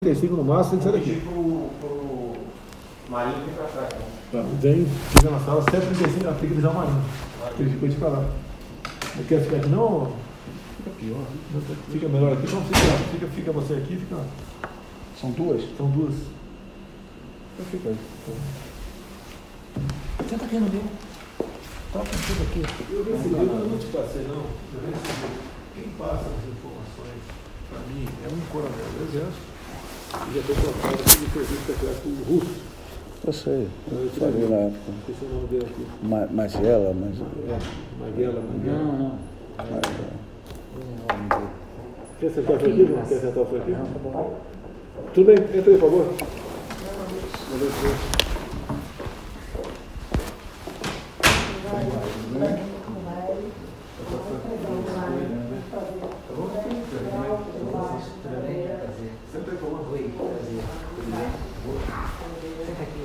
35 no máximo, tem que sair daqui. Pro Marinho fica pra trás. Tá, vem, fica na sala, 7h35, ela tem que deixar o Marinho. Ele ficou de pra lá. Não quer ficar aqui não? Fica pior. Fica melhor aqui, não fica você aqui, fica. São duas? São duas. Então fica aí. Senta aqui no meu. Toca tudo aqui. Eu recebi, eu não te passei não. Eu recebi. Quem passa as informações para mim é um coronel do Exército. E já estou colocado aqui de serviço secreto russo. Eu sei, eu falei na época. Esqueci o nome dele aqui. Magela, Maguela. Não. Quer sentar por aqui, João? Quer sentar por aqui? Não, tá bom. Tudo bem, entra aí, por favor. Senta aí, por favor. Oi, prazer. Tudo bem? Senta aqui.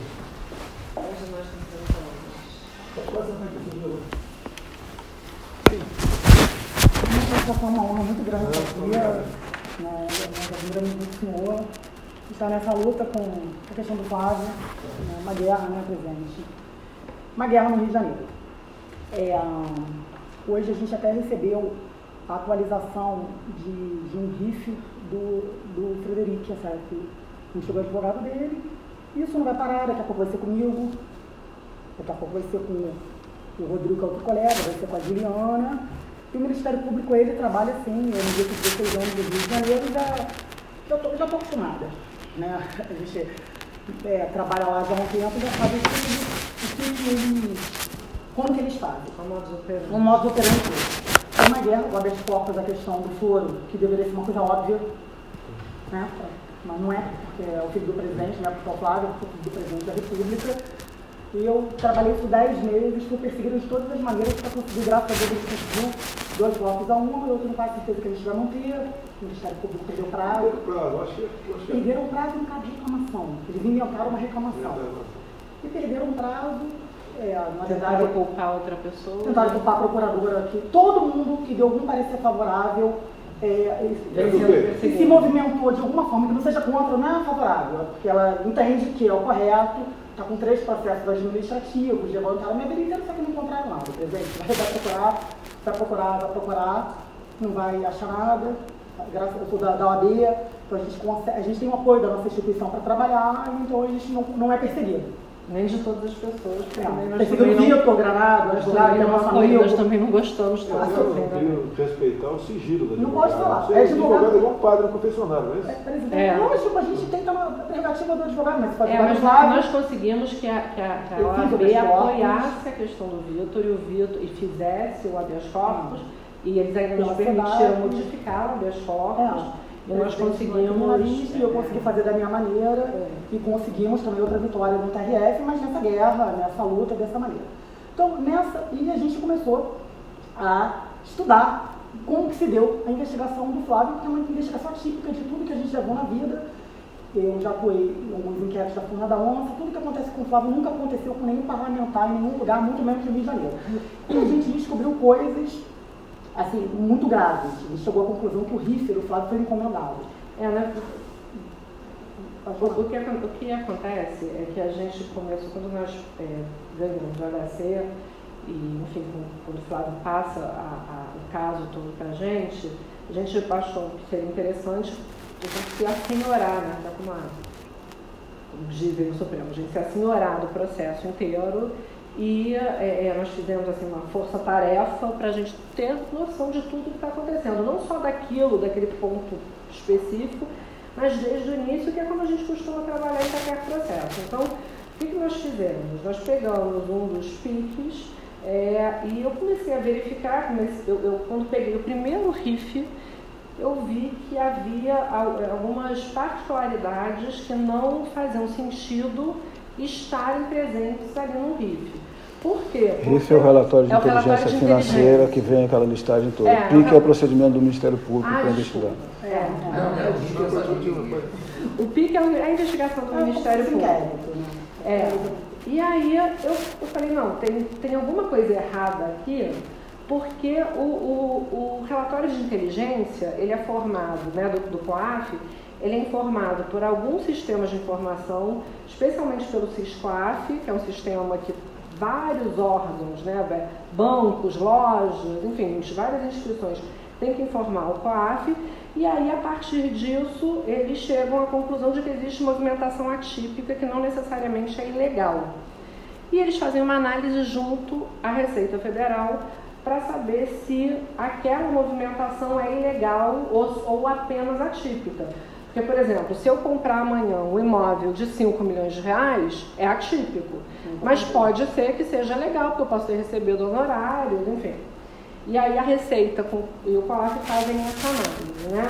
Hoje nós estamos falando. Foi uma honra muito grande estar aqui. Nós admiramos muito o senhor. Estar nessa luta com a questão do Flávio, uma guerra, né, presidente? Uma guerra no Rio de Janeiro. Hoje a gente até recebeu a atualização de um RIF do Frederic, certo? A gente chegou o advogado dele. Isso não vai parar, daqui a pouco vai ser comigo, daqui a pouco vai ser com o Rodrigo, que é outro colega, vai ser com a Juliana. E o Ministério Público, ele trabalha assim, eu no dia que 16 anos do Rio de Janeiro, já estou acostumada, né? A gente trabalha lá já há um tempo, já sabe como que eles fazem. O modo operante. Tem uma guerra, o habeas corpus, a questão do foro, que deveria ser uma coisa óbvia, né? Mas não é, porque é o filho do presidente, não é porque é o Flávio, é o filho do presidente da República. E eu trabalhei por 10 meses, fui perseguida de todas as maneiras para conseguir, graças a Deus, a gente conseguiu 2 blocos a 1, e eu tenho quase certeza que a gente vai manter. O Ministério Público perdeu prazo. Perderam prazo no caso de reclamação. Eles inventaram uma reclamação. E perderam prazo. Na verdade, tentaram culpar outra pessoa. Tentaram culpar a procuradora aqui. Todo mundo que deu algum parecer favorável se movimentou de alguma forma, que não seja contra, não é favorável, porque ela entende que é o correto. Está com 3 processos administrativos, levantaram minha vida inteira, só que não encontraram nada. Presidente, vai procurar, não vai achar nada. Graças eu sou da OAB, então a gente tem o apoio da nossa instituição para trabalhar, então a gente não é perseguido. Nem de todas as pessoas, porque perseguido o Vitor, Granado, nós também não gostamos Eu queria respeitar o sigilo da não pode falar. É advogado é igual um padre no confessionário, não é isso? Lógico, a gente tem a prerrogativa do advogado, mas pode mas nós conseguimos que a OAB apoiasse a questão do Vitor e fizesse o habeas corpus, e eles ainda nos permitiram modificar o habeas corpus. E nós conseguimos. E eu consegui fazer da minha maneira, e conseguimos também outra vitória no TRF, mas nessa guerra, nessa luta, dessa maneira. Então, e a gente começou a estudar como que se deu a investigação do Flávio, que é uma investigação típica de tudo que a gente levou na vida. Eu já atuei em alguns inquéritos da Funda da Onça, tudo que acontece com o Flávio nunca aconteceu com nenhum parlamentar em nenhum lugar, muito menos no Rio de Janeiro. E a gente descobriu coisas assim, muito graves. A gente chegou à conclusão que o RIF do Flávio foi encomendado. O que acontece é que a gente começou, quando nós ganhamos o HC, e enfim, quando o Flávio passa o caso todo para a gente achou que seria interessante a gente se assenhorar, né? Como dizem no Supremo, a gente se assenhorar do processo inteiro. E nós fizemos assim, uma força-tarefa para a gente ter noção de tudo que está acontecendo, não só daquele ponto específico, mas desde o início, que é como a gente costuma trabalhar em qualquer processo. Então, o que nós fizemos? Nós pegamos um dos PICs e eu comecei a verificar, quando peguei o primeiro RIF, eu vi que havia algumas particularidades que não faziam sentido estarem presentes ali no RIF. Por quê? RIF é o relatório de inteligência financeira que vem aquela listagem toda. PIC é o procedimento do Ministério Público para investigar. O PIC é a investigação do Ministério Público. E aí eu falei, não, tem alguma coisa errada aqui, porque o relatório de inteligência, ele é formado, né, do COAF, ele é informado por alguns sistemas de informação, especialmente pelo SIS-COAF, que é um sistema que vários órgãos, né, bancos, lojas, enfim, várias instituições têm que informar o COAF, e aí, a partir disso, eles chegam à conclusão de que existe movimentação atípica que não necessariamente é ilegal. E eles fazem uma análise junto à Receita Federal para saber se aquela movimentação é ilegal ou apenas atípica. Porque, por exemplo, se eu comprar amanhã um imóvel de 5 milhões de reais, é atípico. Mas pode ser que seja legal, porque eu posso ter recebido honorários, enfim. E aí a Receita e o COAF fazem essa análise, né?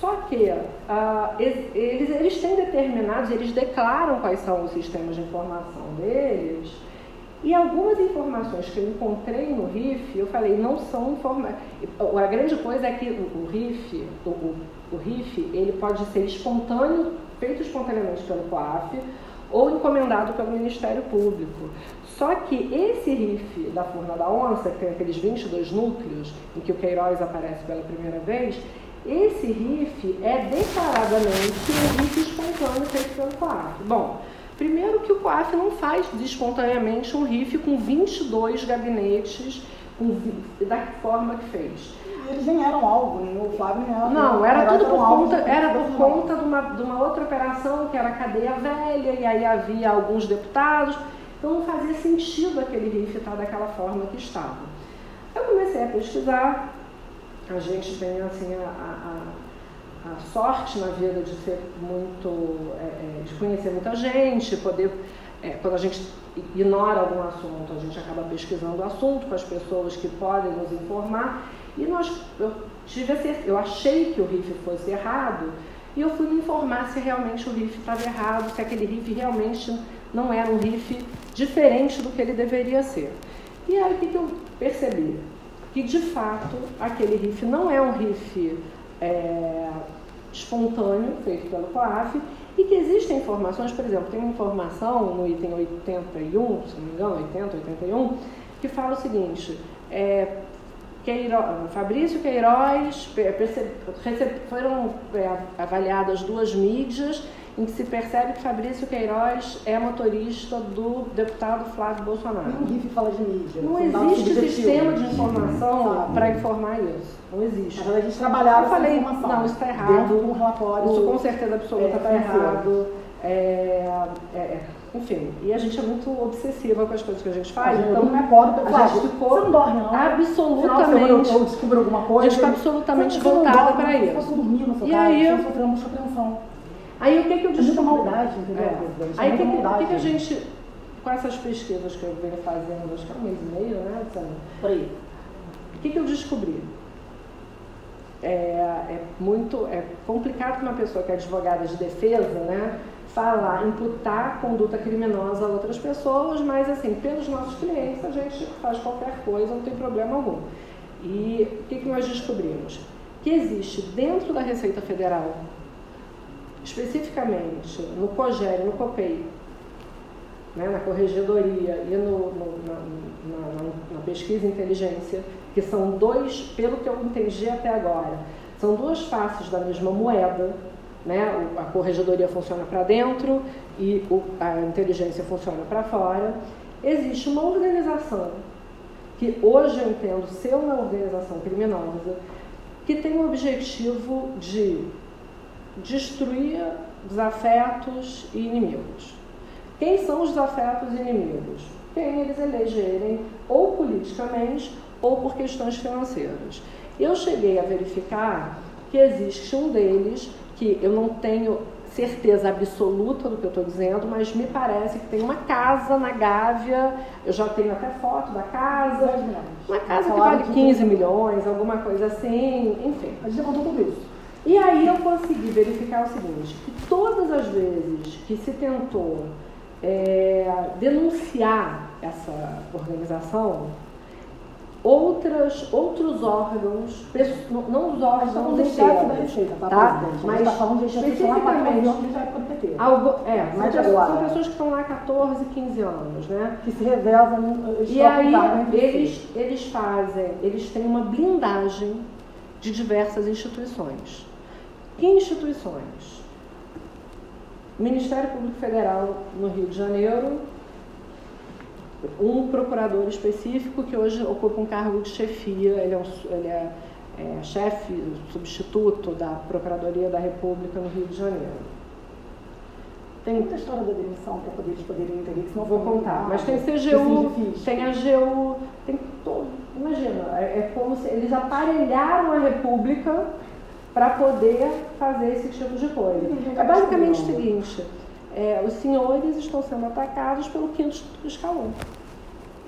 Só que eles têm determinados, eles declaram quais são os sistemas de informação deles, e algumas informações que eu encontrei no RIF, eu falei, não são informações. A grande coisa é que o RIF, ele pode ser espontâneo, feito espontaneamente pelo COAF, ou encomendado pelo Ministério Público. Só que esse RIF da Furna da Onça, que tem aqueles 22 núcleos, em que o Queiroz aparece pela primeira vez, esse RIF é declaradamente um RIF espontâneo feito pelo COAF. Bom, primeiro que o COAF não faz espontaneamente um RIF com 22 gabinetes da forma que fez. Eles nem eram algo, o Flávio nem era. Não, era tudo por conta de uma outra operação, que era a cadeia velha, e aí havia alguns deputados, então não fazia sentido aquele RIF estar daquela forma que estava. Eu comecei a pesquisar, a gente tem assim a sorte na vida de ser muito, de conhecer muita gente, poder, quando a gente ignora algum assunto, a gente acaba pesquisando o assunto com as pessoas que podem nos informar. E eu achei que o RIF fosse errado, e eu fui me informar se realmente o RIF estava errado, se aquele RIF realmente não era um RIF diferente do que ele deveria ser. E aí o que eu percebi? Que de fato aquele RIF não é um RIF espontâneo, feito pelo COAF, e que existem informações, por exemplo, tem uma informação no item 81, se não me engano, 80, 81, que fala o seguinte, Fabrício Queiroz, foram avaliadas 2 mídias em que se percebe que Fabrício Queiroz é motorista do deputado Flávio Bolsonaro. Nenhum RIF fala de mídia. Não existe sistema de informação para informar isso. Não existe. Mas a gente trabalhava eu falei, informação. não, isso está errado. Dentro de um relatório. Isso com certeza absoluta está errado. Enfim, e a gente é muito obsessiva com as coisas que a gente faz. Então não é pobre, a gente ficou você não dorme, não? absolutamente. Eu descubro alguma coisa. A gente ficou absolutamente voltada para isso. Você dormir no seu e casa, aí, você sofreu muita apreensão. Aí o que eu descobri? É muita maldade, entendeu? Aí o que a gente, com essas pesquisas que eu venho fazendo, acho que é 1 mês e meio, né, Luciana? Por aí. O que eu descobri? É complicado para uma pessoa que é advogada de defesa, né, falar, imputar conduta criminosa a outras pessoas, mas assim, pelos nossos clientes a gente faz qualquer coisa, não tem problema algum. E o que nós descobrimos? Que existe dentro da Receita Federal, especificamente no COGER, no COPEI, né, na Corregedoria e na Pesquisa e Inteligência, que são dois, pelo que eu entendi até agora, são 2 faces da mesma moeda, né? A Corregedoria funciona para dentro e a inteligência funciona para fora. Existe uma organização, que hoje eu entendo ser uma organização criminosa, que tem o objetivo de destruir desafetos e inimigos. Quem são os desafetos e inimigos? Quem eles elegerem, ou politicamente, ou por questões financeiras. Eu cheguei a verificar que existe um deles, que eu não tenho certeza absoluta do que eu estou dizendo, mas me parece que tem uma casa na Gávea, eu já tenho até foto da casa, uma casa que vale 15 milhões, alguma coisa assim, enfim. A gente já contou tudo isso. E aí eu consegui verificar o seguinte, que todas as vezes que se tentou denunciar essa organização, outros órgãos, não os órgãos da Receita, tá? Mas está falando de especificamente são pessoas que estão lá há 14, 15 anos, né? Que se revezam. E aí eles têm uma blindagem de diversas instituições. Que instituições? Ministério Público Federal no Rio de Janeiro, um procurador específico que hoje ocupa um cargo de chefia, ele é chefe, substituto da Procuradoria da República no Rio de Janeiro. Tem muita história da demissão para eles poderem entender que senão vou contar, mas tem CGU, tem AGU, tem todo. Imagina, é como se eles aparelharam a República para poder fazer esse tipo de coisa. É basicamente o seguinte, os senhores estão sendo atacados pelo quinto escalão.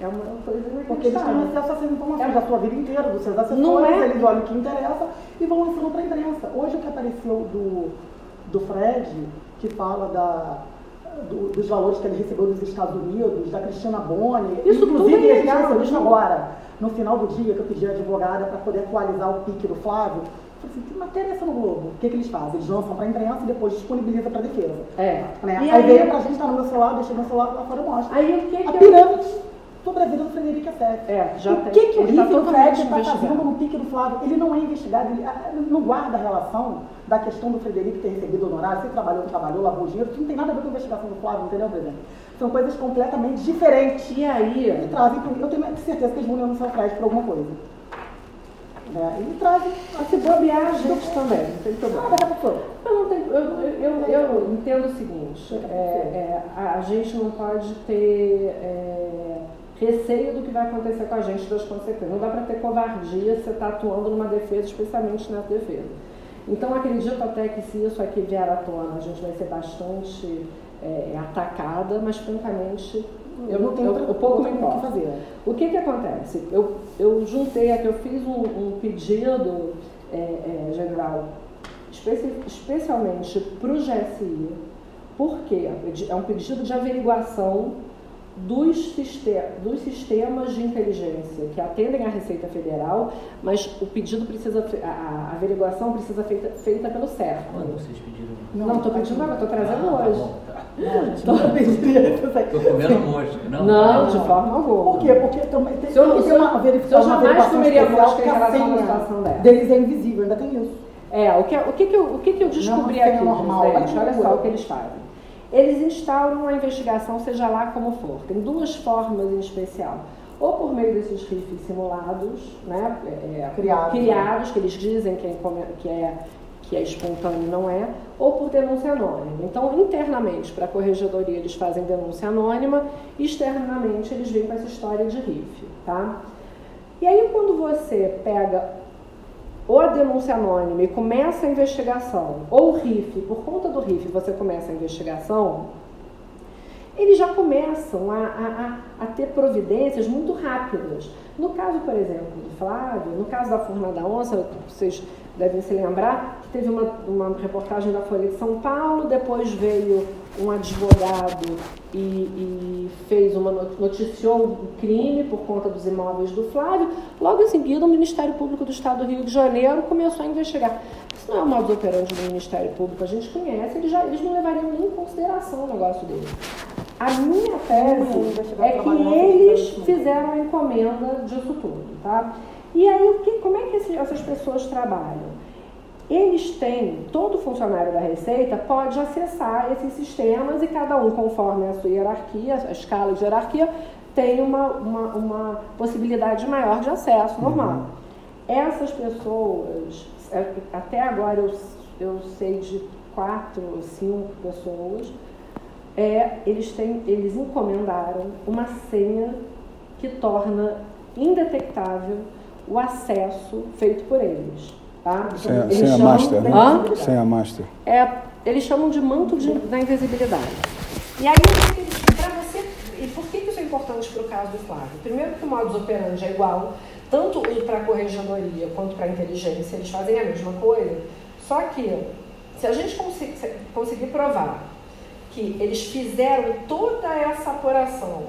É uma coisa inacreditável. Porque eles têm acesso a essas informações da sua vida inteira, dos seus assessores, eles olham o que interessa e vão lançando para a imprensa. Hoje o que apareceu do Fred, que fala dos valores que ele recebeu dos Estados Unidos, da Cristina Boni, isso inclusive tudo é legal, ele recebeu agora, no final do dia, que eu pedi a advogada para poder atualizar o pique do Flávio. Eu falei assim, que matéria é essa no Globo? O que eles fazem? Eles lançam para a imprensa e depois disponibilizam para a defesa. Né? Aí veio para a gente, tá no meu celular, deixei meu celular lá fora e mostra. A pirâmide sobre a vida do Frederico Assef. O que o Riff e o Fred está fazendo no pique do Flávio? Ele não é investigado, ele não guarda a relação da questão do Frederico ter recebido honorário, se trabalhou, lavou dinheiro, isso não tem nada a ver com a investigação do Flávio, entendeu, presidente? São coisas completamente diferentes. E aí? E trazem, eu tenho certeza que eles vão denunciar o Fred por alguma coisa. E trazem. Se bobear, a gente também, não tem problema. Eu entendo o seguinte, a gente não pode ter receio do que vai acontecer com a gente, das consequências. Não dá para ter covardia se você está atuando numa defesa, especialmente nessa defesa. Então, acredito até que se isso aqui vier à tona, a gente vai ser bastante atacada, mas, francamente, eu pouco me importo. O que acontece? Eu juntei aqui, eu fiz um pedido, general, especialmente para o GSI, porque é um pedido de averiguação dos sistemas de inteligência que atendem à Receita Federal, mas o pedido a averiguação precisa ser feita pelo CERF. Quando vocês pediram? Não estou pedindo nada, estou trazendo hoje. Estou comendo mosca. Não, de forma alguma. Por quê? Porque também tem uma verificação. Eu jamais comeria mosca em relação a uma situação dessa. Deles é invisível, ainda tem isso. O que eu descobri aqui, gente? Olha só o que eles fazem. Eles instauram uma investigação, seja lá como for. Tem duas formas em especial. Ou por meio desses RIFs simulados, né, criados, que eles dizem que é espontâneo e não é, ou por denúncia anônima. Então, internamente, para a corregedoria, eles fazem denúncia anônima, externamente, eles vêm com essa história de RIF. Tá? E aí, quando você pega ou a denúncia anônima e começa a investigação, ou o RIF, por conta do RIF você começa a investigação, eles já começam a ter providências muito rápidas. No caso, por exemplo, do Flávio, no caso da Furna da Onça, vocês devem se lembrar que teve uma reportagem da Folha de São Paulo, depois veio um advogado e noticiou um crime por conta dos imóveis do Flávio. Logo em seguida, o Ministério Público do Estado do Rio de Janeiro começou a investigar. Isso não é o modus operandi do Ministério Público, a gente conhece, eles não levariam nem em consideração o negócio deles. A minha tese é que eles fizeram a encomenda disso tudo, tá? E aí, como é que essas pessoas trabalham? Eles têm, todo funcionário da Receita pode acessar esses sistemas e cada um, conforme a sua hierarquia, a escala de hierarquia, tem uma possibilidade maior de acesso normal. Essas pessoas, até agora eu sei de 4 ou 5 pessoas, eles encomendaram uma senha que torna indetectável o acesso feito por eles. Tá? Senha master, né? Senha master. Eles chamam de manto da invisibilidade. E aí, e por que isso é importante para o caso do Flávio? Primeiro que o modus operandi é igual, tanto para a corregedoria quanto para a inteligência, eles fazem a mesma coisa, só que se a gente conseguir provar que eles fizeram toda essa apuração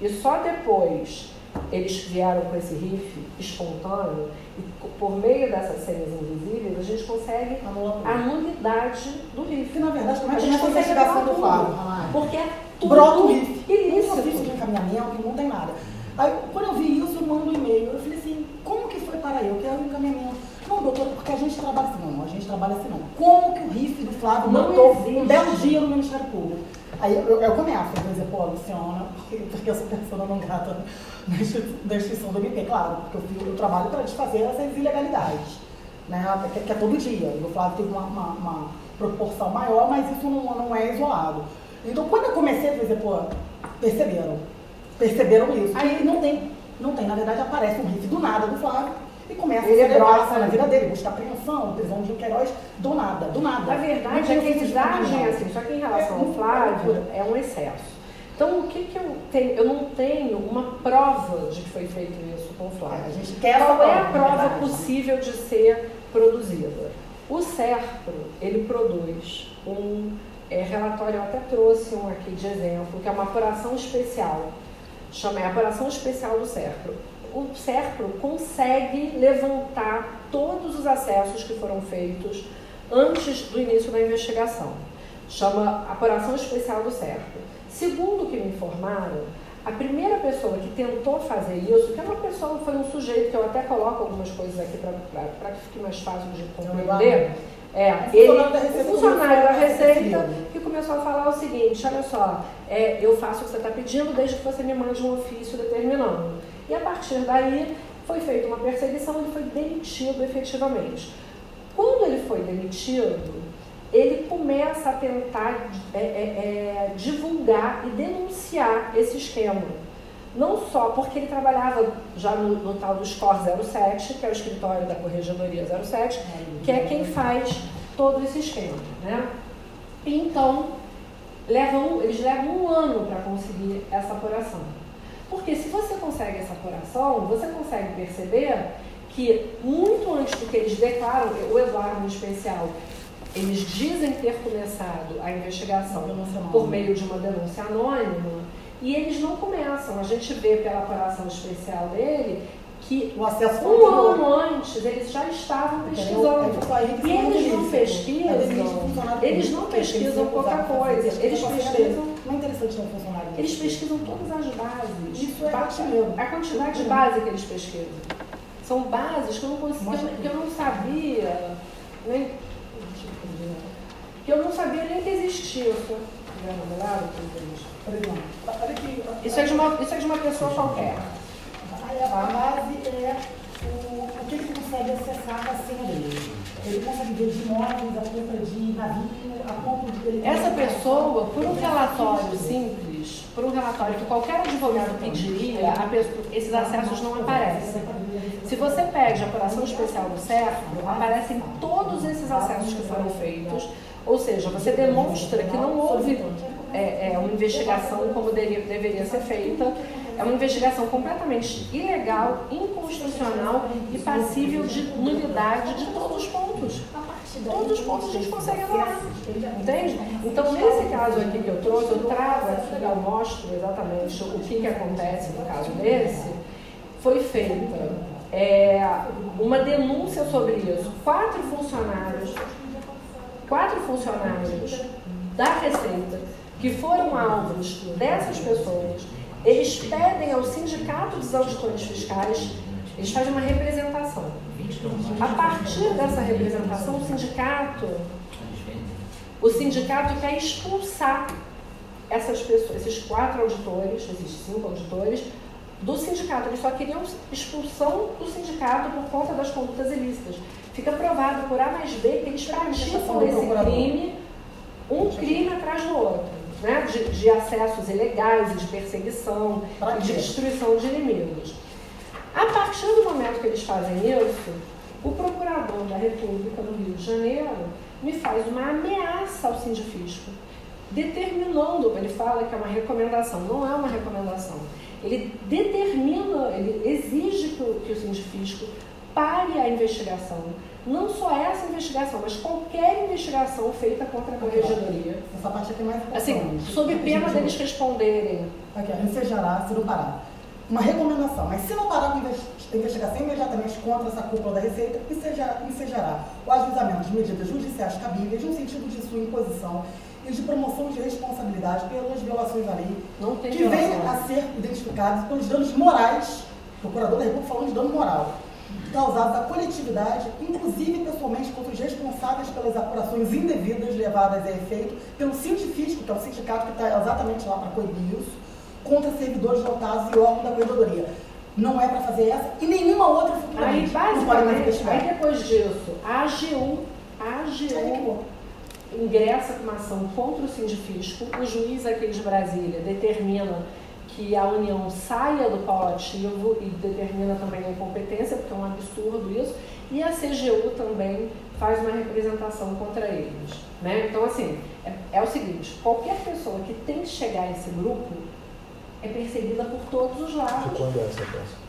e só depois eles vieram com esse RIF espontâneo, e por meio dessas senhas invisíveis, a gente consegue a nulidade do RIF. E, na verdade, como é a que gente a investigação do Flávio? Porque é tudo brota o RIF. ilícito. Não tem encaminhamento, não tem nada. Aí, quando eu vi isso, eu mando um e-mail. Eu falei assim, como que foi para eu? Eu quero um encaminhamento. Não, doutora, porque a gente trabalha assim, não, a gente trabalha assim não. Como que o RIF do Flávio matou um belo dia no Ministério Público? Aí eu começo a dizer, pô, Luciana, porque eu sou pessoa não grata da instituição do MP, claro, porque eu trabalho para desfazer essas ilegalidades, né, que é todo dia. E o Flávio teve uma proporção maior, mas isso não é isolado. Então, quando eu comecei a dizer, pô, perceberam isso. Aí não tem, na verdade, aparece um RIF do nada do Flávio e começa a celebrar na vida dele, buscar apreensão, prisão de Queiroz, do nada. Na verdade, é que eles agem assim, só que em relação ao Flávio, é um excesso. Então, o que eu tenho? Eu não tenho uma prova de que foi feito isso com o Flávio. A gente quer Qual é a prova possível de ser produzida? O SERPRO, ele produz um relatório, eu até trouxe um aqui de exemplo, que é uma apuração especial, chama Apuração Especial do SERPRO. O SERPRO consegue levantar todos os acessos que foram feitos antes do início da investigação. Chama Apuração Especial do SERPRO. Segundo o que me informaram, a primeira pessoa que tentou fazer isso, que é uma pessoa, foi um sujeito, que eu até coloco algumas coisas aqui para que fique mais fácil de compreender, o funcionário da Receita, que começou a falar o seguinte, olha só, eu faço o que você está pedindo desde que você me mande um ofício determinando. E a partir daí foi feita uma perseguição e ele foi demitido efetivamente. Quando ele foi demitido, ele começa a tentar divulgar e denunciar esse esquema. Não só porque ele trabalhava já no tal do SCOR 07, que é o escritório da Corregedoria 07, que é quem faz todo esse esquema, né? Então, eles levam um ano para conseguir essa apuração. Porque se você consegue essa apuração, você consegue perceber que muito antes do que eles declaram, o Eduardo em especial, eles dizem ter começado a investigação por meio de uma denúncia anônima, e eles não começam. A gente vê pela apuração especial dele que um ano antes eles já estavam pesquisando. E eles não pesquisam qualquer coisa. Eles pesquisam todas as bases. Isso é a quantidade de base que eles pesquisam. São bases que eu não conseguia, que eu não sabia, nem que existia. Isso é de uma pessoa qualquer. A base é o que ele consegue acessar a senha dele. Ele consegue ver de imóveis, a compra de navio, a compra de... Essa pessoa, por um relatório simples, por um relatório que qualquer advogado pediria, esses acessos não aparecem. Se você pede a apuração especial do SERPRO, aparecem todos esses acessos que foram feitos, ou seja, você demonstra que não houve uma investigação como deveria ser feita. É uma investigação completamente ilegal, inconstitucional e passível de nulidade de todos os pontos. Todos os pontos a gente consegue anular. Entende? Então, nesse caso aqui que eu trouxe, eu trago aqui, eu mostro exatamente o que acontece no caso desse. Foi feita uma denúncia sobre isso. Quatro funcionários da Receita que foram alvos dessas pessoas. Eles pedem ao Sindicato dos Auditores Fiscais, eles fazem uma representação. A partir dessa representação, o sindicato quer expulsar essas pessoas, esses 4 auditores, esses 5 auditores, do sindicato. Eles só queriam expulsão do sindicato por conta das condutas ilícitas. Fica provado por A mais B que eles praticam esse crime, um crime atrás do outro. Né, de acessos ilegais e de perseguição e de destruição de inimigos. A partir do momento que eles fazem isso, o procurador da República no Rio de Janeiro me faz uma ameaça ao Sindifisco, determinando, ele fala que é uma recomendação, não é uma recomendação, ele determina, ele exige que o Sindifisco pare a investigação. Não só essa investigação, mas qualquer investigação feita contra a Corregedoria. Essa parte aqui é mais importante. Assim, sob pena deles responderem. Aqui, ensejará, se não parar. Uma recomendação, mas se não parar com a investigação imediatamente contra essa cúpula da Receita, ensejará o ajuizamento de medidas judiciais cabíveis no sentido de sua imposição e de promoção de responsabilidade pelas violações da lei, que venham a ser identificados pelos danos morais. O procurador da República falou de dano moral. causados à coletividade, inclusive pessoalmente contra os responsáveis pelas apurações indevidas levadas a efeito pelo científico, que é o sindicato que está exatamente lá para coibir isso, contra servidores lotados e órgãos da corredoria. Não é para fazer essa e nenhuma outra futuramente. Aí, basicamente, aí depois disso, a AGU ingressa com uma ação contra o sindifisco, o juiz aqui de Brasília determina que a União saia do polo ativo e determina também a incompetência, porque é um absurdo isso, e a CGU também faz uma representação contra eles. Né? Então, assim, é o seguinte, qualquer pessoa que tem que chegar a esse grupo é perseguida por todos os lados. De quando é essa peça?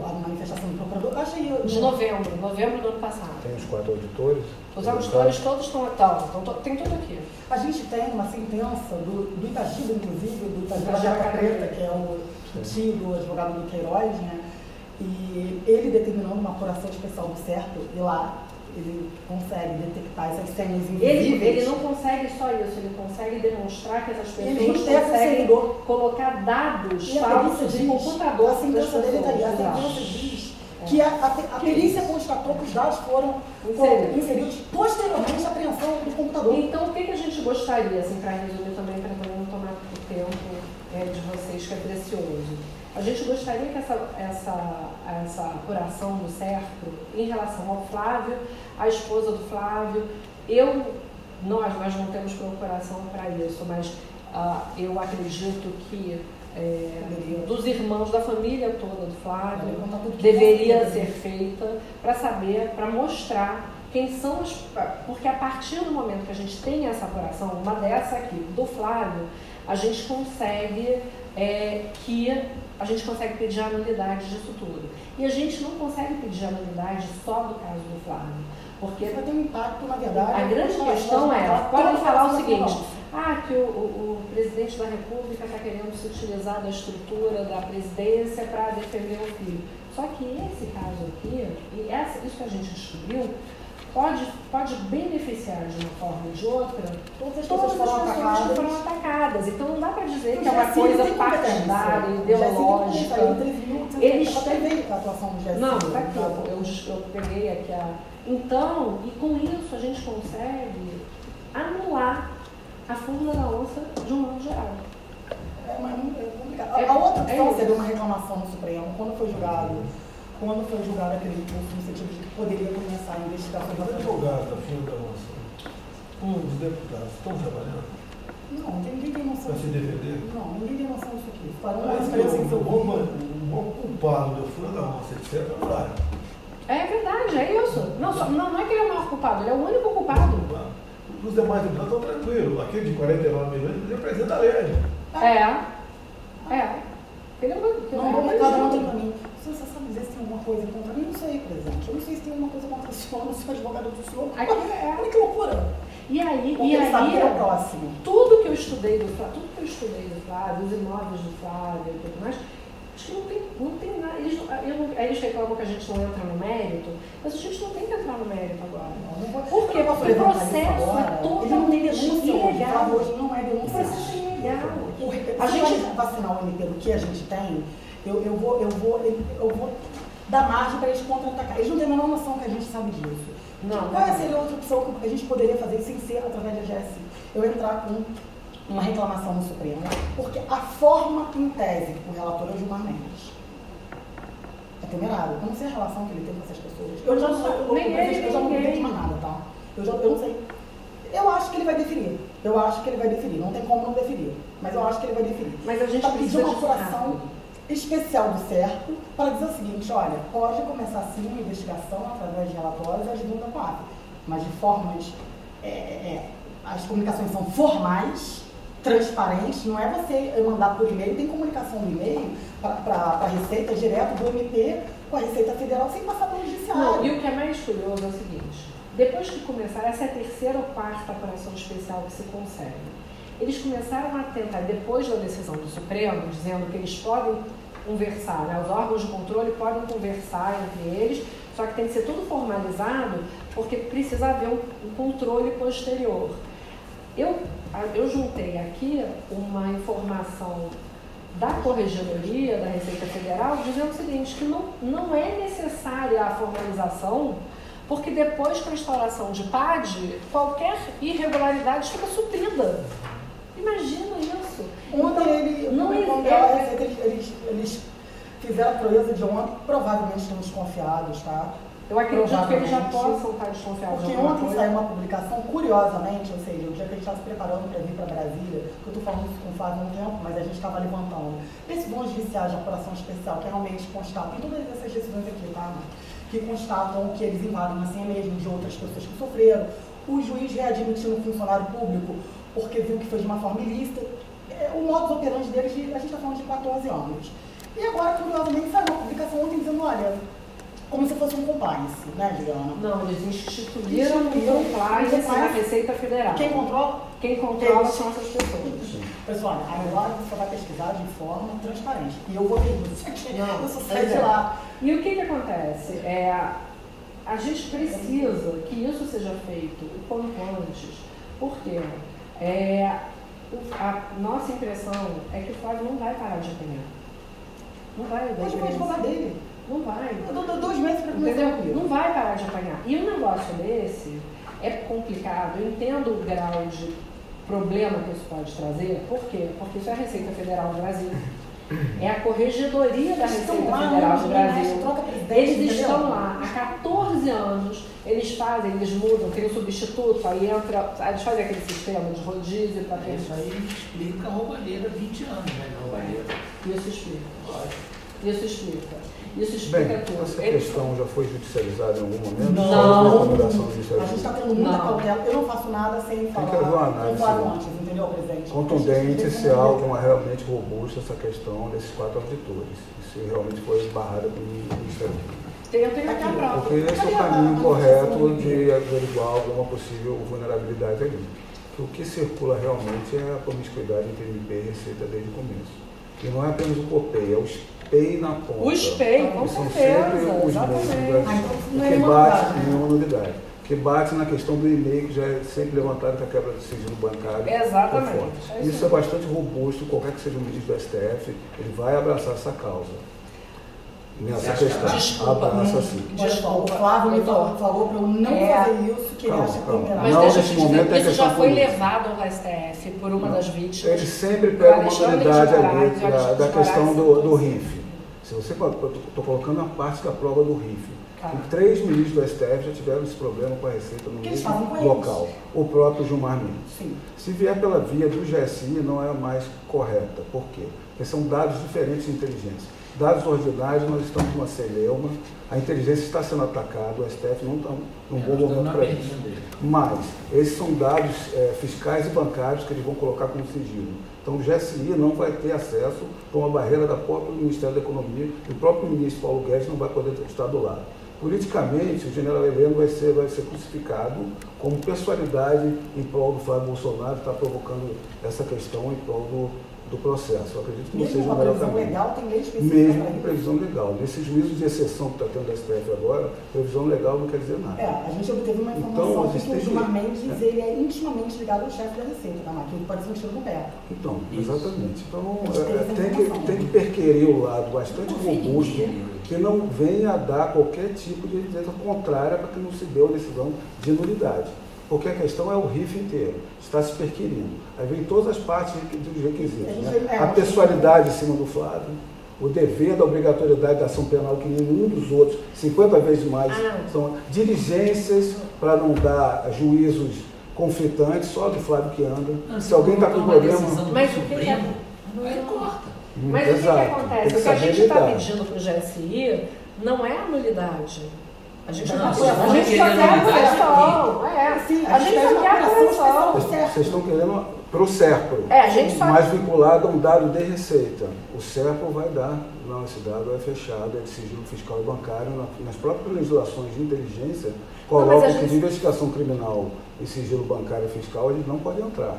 A manifestação do procurador, achei de novembro do ano passado. Tem os 4 auditores? Os auditores todos estão, tem tudo aqui. A gente tem uma sentença do Itagiba, inclusive, do Itagiba Jaca Preta, que é o tio do advogado do Queiroz, né? E ele determinou uma apuração especial do certo, e lá ele consegue detectar essas senhas invisíveis. Ele não consegue só isso, ele consegue demonstrar que essas pessoas conseguem colocar dados falsos em computador. A sentença dele está ali. A sentença diz que a perícia constatou que os dados foram inseridos posteriormente à apreensão do computador. Então, o que a gente gostaria, assim, para resumir também, para não tomar o tempo de vocês, que é precioso. A gente gostaria que essa apuração do cerco em relação ao Flávio, a esposa do Flávio, nós não temos procuração para isso, mas eu acredito que dos irmãos da família toda do Flávio deveria ser feita para saber, para mostrar quem são os... Porque a partir do momento que a gente tem essa apuração, uma dessa aqui, do Flávio, a gente consegue a gente consegue pedir a nulidade disso tudo. E a gente não consegue pedir a nulidade só do caso do Flávio. Porque vai ter um impacto, na verdade. A grande questão podem falar o seguinte, que o presidente da República está querendo se utilizar da estrutura da presidência para defender o filho. Só que esse caso aqui, isso que a gente descobriu, pode beneficiar de uma forma ou de outra todas as pessoas que foram atacadas. Então não dá para dizer que é uma coisa partidária, ideológica. Eles têm a atuação do GSI. Não, está aqui, eu peguei aqui Então, e com isso a gente consegue anular a fórmula da onça de um modo geral. É complicado. A outra opção seria uma reclamação no Supremo, quando foi julgado aquele recurso no sentido de que poderia começar a investigação. Os advogados da fila da onça, os deputados, estão trabalhando? Não, ninguém tem noção. Para se defender? Não, ninguém tem noção disso aqui. O bom culpado da fila da onça, etc., é o Flávio. É verdade, é isso. Não é que ele é o maior culpado, ele é o único culpado. Os demais deputados estão tranquilos. Aquele de 49 milhões ele representa a lei. Ele não reclama para mim. Você sabe dizer se tem alguma coisa contra mim? Eu não sei, presidente. Eu não sei se tem alguma coisa contra o senhor, não sou advogado do senhor. Olha que loucura. E aí tudo que eu estudei do Flávio, os imóveis do Flávio e tudo mais, acho que não tem nada. Eles reclamam que a gente não entra no mérito, mas a gente não tem que entrar no mérito agora. Por quê? Porque o processo é totalmente ilegal. Hoje não é denunciado. O processo é ilegal. A gente vacinar o MP do que a gente tem, eu vou dar margem para eles contra-atacar. Eles não têm a menor noção que a gente sabe disso. Qual seria outra opção que a gente poderia fazer sem ser através da GSI? Eu entrar com uma reclamação no Supremo, porque a forma em tese que o relator é o Gilmar Mendes é temerário. Eu não sei a relação que ele tem com essas pessoas. Eu já não entendi mais nada, tá? Eu não sei. Eu acho que ele vai deferir. Não tem como não deferir. Mas eu acho que ele vai deferir. Mas a gente precisa de uma apuração especial do certo para dizer o seguinte, olha, pode começar sim uma investigação através de relatórios às 24, mas de formas, as comunicações são formais, transparentes, não é você mandar por e-mail, tem comunicação do e-mail para a Receita direto do MP com a Receita Federal sem passar pelo Judiciário. Não, e o que é mais curioso é o seguinte, depois que começar, essa é a terceira ou quarta apuração especial que se consegue. Eles começaram a tentar, depois da decisão do Supremo, dizendo que eles podem conversar, né? Os órgãos de controle podem conversar entre eles, só que tem que ser tudo formalizado, porque precisa haver um controle posterior. Eu juntei aqui uma informação da Corregedoria da Receita Federal dizendo o seguinte, que não é necessária a formalização, porque depois com a instauração de PAD, qualquer irregularidade fica suprida. Imagina isso. Ontem eles fizeram a proeza de ontem, provavelmente estão desconfiados, tá? Eu acredito que eles já possam estar desconfiados. Porque ontem saiu uma publicação, curiosamente, ou seja, o dia que a gente estava se preparando para vir para Brasília, que eu estou falando isso com o Flávio há um tempo, mas a gente estava levantando esses bons judiciais de apuração especial que realmente constatam, em todas essas decisões aqui, tá? Que constatam que eles invadem uma senha mesmo de outras pessoas que sofreram, o juiz readmitindo um funcionário público porque viu que foi de uma forma ilícita, o modus operandi deles, a gente está falando de 14 anos. E agora, curiosamente, saiu uma publicação ontem dizendo, olha, como se fosse um compliance, né, Juliana? Não, eles instituíram um compliance na Receita Federal. Quem controla? Quem controla são essas pessoas. Pessoal, agora você vai pesquisar de forma transparente. E eu vou ver isso. Não, eu só saio de lá. E o que acontece? A gente precisa que isso seja feito o quanto antes. Por quê? A nossa impressão é que o Flávio não vai parar de apanhar. Não vai. Mas não vai falar dele. Não vai. Eu dou 2 meses para começar. Não vai parar de apanhar. E um negócio desse é complicado. Eu entendo o grau de problema que isso pode trazer. Por quê? Porque isso é a Receita Federal do Brasil. É a Corregedoria da Receita Federal do Brasil. Eles estão lá há 14 anos, eles mudam, tem um substituto, aí eles fazem aquele sistema de rodízio para ter. Isso aí explica a roubalheira 20 anos, né? Roubalheira. Isso explica. Isso explica tudo. Essa questão já foi judicializada em algum momento? Não. A gente está tendo muita cautela. Eu não faço nada sem falar. Tem que haver uma análise antes, entendeu, presidente? Contundente se há alguma realmente robusta essa questão desses 4 auditores. Se realmente foi barrada pelo Ministério Público. Eu tenho aqui a prova. Porque esse é o caminho correto de averiguar alguma possível vulnerabilidade ali. O que circula realmente é a promiscuidade entre MP e Receita desde o começo. E não é apenas o COPEI, é o SPEI na ponta. O SPEI, com certeza. Que bate em uma unidade. Que bate na questão do e-mail, que já é sempre levantado com a quebra de sigilo bancário. Exatamente. Isso é bastante robusto, qualquer que seja o ministro do STF, ele vai abraçar essa causa. Nessa questão. Abraça sim. O Flávio me falou para eu não fazer isso, que ele acha que tem Mas deixa eu te dizer, isso já foi levado ao STF por uma das vítimas. Ele sempre pega uma unidade ali da questão do RIF. Se você estou colocando a parte da prova do RIF. E 3 ministros do STF já tiveram esse problema com a Receita no mesmo local. O próprio Gilmar Mendes. Sim. Se vier pela via do GSI, não é a mais correta. Por quê? Porque são dados diferentes de inteligência. Dados ordinários, nós estamos com uma celeuma, a inteligência está sendo atacada, o STF não está num bom momento para isso. Mas esses são dados fiscais e bancários que eles vão colocar como sigilo. Então o GSI não vai ter acesso por uma barreira da própria Ministério da Economia, e o próprio ministro Paulo Guedes não vai poder estar do lado. Politicamente, o general Heleno vai ser crucificado como personalidade em prol do Flávio Bolsonaro, que está provocando essa questão em prol do processo. Eu acredito que não seja o melhor caminho. Legal, tem lei mesmo com previsão legal. Nesse juízo de exceção que está tendo da STF agora, previsão legal não quer dizer nada. A gente obteve uma informação que o Gilmar Mendes ele é intimamente ligado ao chefe da Receita, tá, Marquinhos? Pode ser um tiro no pé. Então, exatamente. Então, tem que perquerir o lado bastante robusto, que não venha a dar qualquer tipo de evidência contrária para que não se dê uma decisão de nulidade. Porque a questão é o RIF inteiro, está se perquirindo. Aí vem todas as partes dos requisitos. Né? A pessoalidade em cima do Flávio, o dever da obrigatoriedade da ação penal, que nenhum dos outros, 50 vezes mais, são diligências para não dar juízos conflitantes, só do Flávio que anda. Se alguém está com problema... Mas o que é? Aí corta. Mas o que acontece? O que a gente está pedindo para o GSI não é a nulidade. A gente só quer a correção. A gente só quer a correção. Vocês estão querendo para o SERPRO, mais vinculado a um dado de receita. O SERPRO vai dar, não, esse dado é fechado, é de sigilo fiscal e bancário. Nas próprias legislações de inteligência, colocam que de investigação criminal e sigilo bancário e fiscal, eles não podem entrar.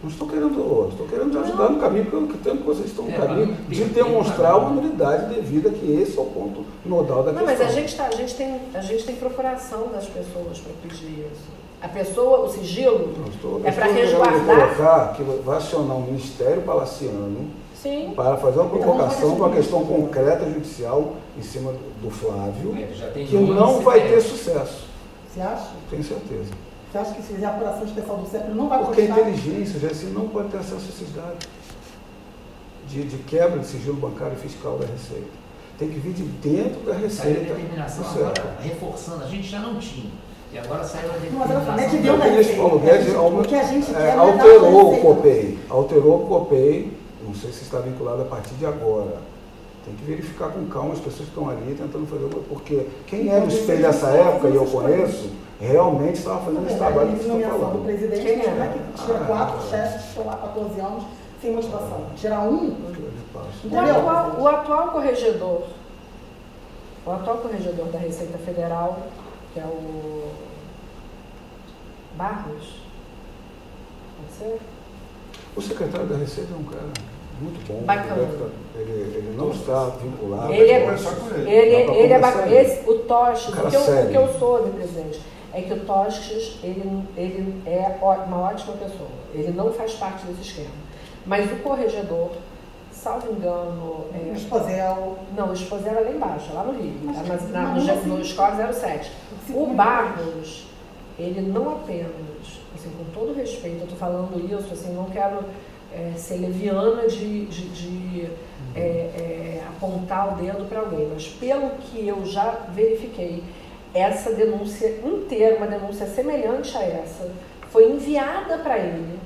Não estou querendo ajudar no caminho, porque tanto que vocês estão no caminho de demonstrar uma nulidade devida, que esse é o ponto nodal da questão. Mas a gente tem procuração das pessoas para pedir isso. A pessoa, o sigilo, é para resguardar... colocar que vai acionar o Ministério Palaciano Sim. para fazer uma provocação com a questão concreta judicial em cima do Flávio, que não vai ter sucesso. Você acha? Tenho certeza. Você acha que se fizer a apuração especial do CEP não vai Porque a constar? inteligência, já assim, não pode ter acesso a esses dados de quebra de sigilo bancário e fiscal da Receita. Tem que vir de dentro da Saiu a Receita. determinação do CEP. agora, reforçando, a gente já não tinha. E agora saiu a Mas determinação. é que deu O na ministro Paulo Guedes O que a gente quer alterou o COPEI. Alterou o COPEI, não sei se está vinculado a partir de agora. Tem que verificar com calma as pessoas que estão ali tentando fazer, porque quem era o espelho dessa época, e eu conheço, realmente estava fazendo esse trabalho que você está nomeação do falando. presidente, Quem que é? que tira 4 chefes que estão há 14 anos sem motivação. Tirar um, O atual corregedor da Receita Federal, que é o Barros, pode ser? O secretário da Receita é um cara muito bom. Bacana. Ele não está vinculado. Ele é bacana. bacana. O Tostes, Cara o que eu sério. soube, presidente, é que o Tostes, ele é uma ótima pessoa. Ele não faz parte desse esquema. Mas o corregedor, salvo engano... o Esposel. Não, o Esposel é lá embaixo, lá no Rio, no assim, Escola 07. O Barros, ele não apenas, assim, com todo respeito, eu estou falando isso, assim, não quero ser leviana de apontar o dedo para alguém, mas pelo que eu já verifiquei, essa denúncia inteira, uma denúncia semelhante a essa, foi enviada para ele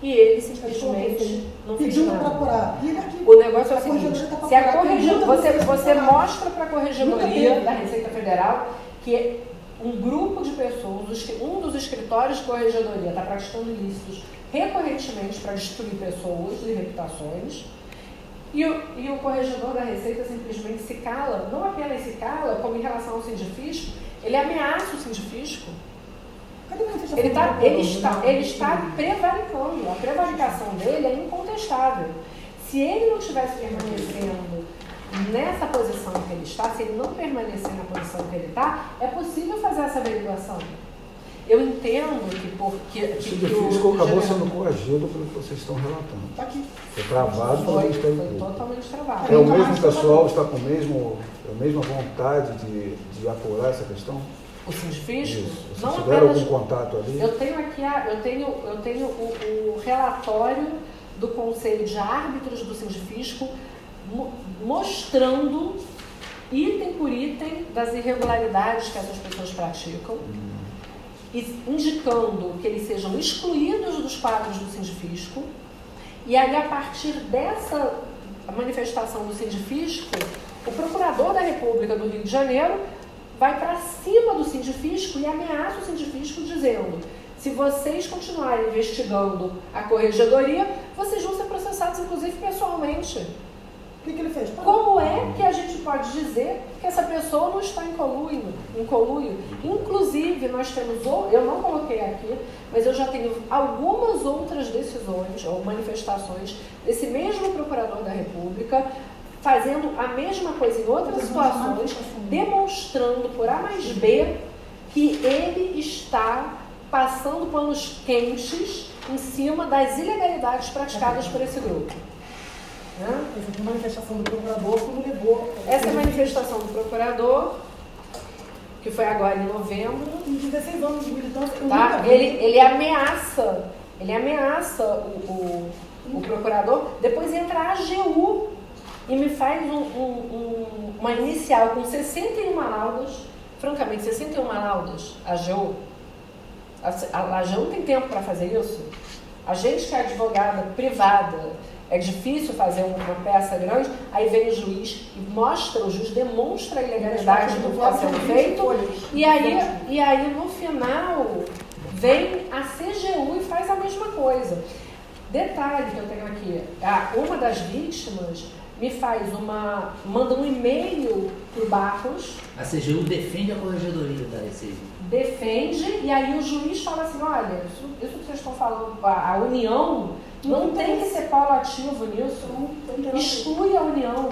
e ele simplesmente não fez nada. O negócio é o seguinte, se a corregedoria, você mostra para a corregedoria da Receita Federal que um grupo de pessoas, um dos escritórios de corregedoria está praticando ilícitos recorrentemente para destruir pessoas e reputações, e o corregedor da Receita simplesmente se cala, não apenas se cala, como em relação ao sindifisco, ele ameaça o sindifisco. Ele está prevaricando, a prevaricação dele é incontestável. Se ele não estivesse permanecendo nessa posição que ele está, se ele não permanecer na posição que ele está, é possível fazer essa averiguação. Eu entendo que o sindifisco acabou sendo coagido pelo que vocês estão relatando. Está aqui. Foi travado pelo Ministério Público. Foi totalmente travado. É o mesmo pessoal, está com a mesma vontade de apurar essa questão? O sindifisco? Isso. Vocês Não tiveram apenas... algum contato ali? Eu tenho aqui eu tenho o relatório do Conselho de Árbitros do Sindifisco mostrando item por item das irregularidades que essas pessoas praticam e indicando que eles sejam excluídos dos quadros do Sindifisco. E aí, a partir dessa manifestação do Sindifisco, o Procurador da República do Rio de Janeiro vai para cima do Sindifisco e ameaça o Sindifisco dizendo: se vocês continuarem investigando a corregedoria, vocês vão ser processados, inclusive, pessoalmente. O que ele fez? Como é que a gente pode dizer que essa pessoa não está em conluio? Inclusive, nós temos, eu não coloquei aqui, mas eu já tenho algumas outras decisões ou manifestações desse mesmo Procurador da República fazendo a mesma coisa em outras situações, demonstrando por A mais B que ele está passando panos quentes em cima das ilegalidades praticadas por esse grupo. Essa manifestação do procurador como levou. Essa manifestação do procurador, que foi agora em novembro, em 16 anos de militância, tá? Ele ameaça o procurador, depois entra a AGU e me faz uma inicial com 61 laudas, francamente, 61 laudas, a AGU. A AGU não tem tempo para fazer isso. A gente que é advogada privada, é difícil fazer uma peça grande, aí vem o juiz e o juiz demonstra a ilegalidade do que está sendo feito, e aí no final vem a CGU e faz a mesma coisa. Detalhe que eu tenho aqui, uma das vítimas manda um e-mail para o Barros. A CGU defende a corregedoria da Receita. Defende, e aí o juiz fala assim: olha, isso que vocês estão falando, a União não tem que ser polo ativo nisso, exclui a União.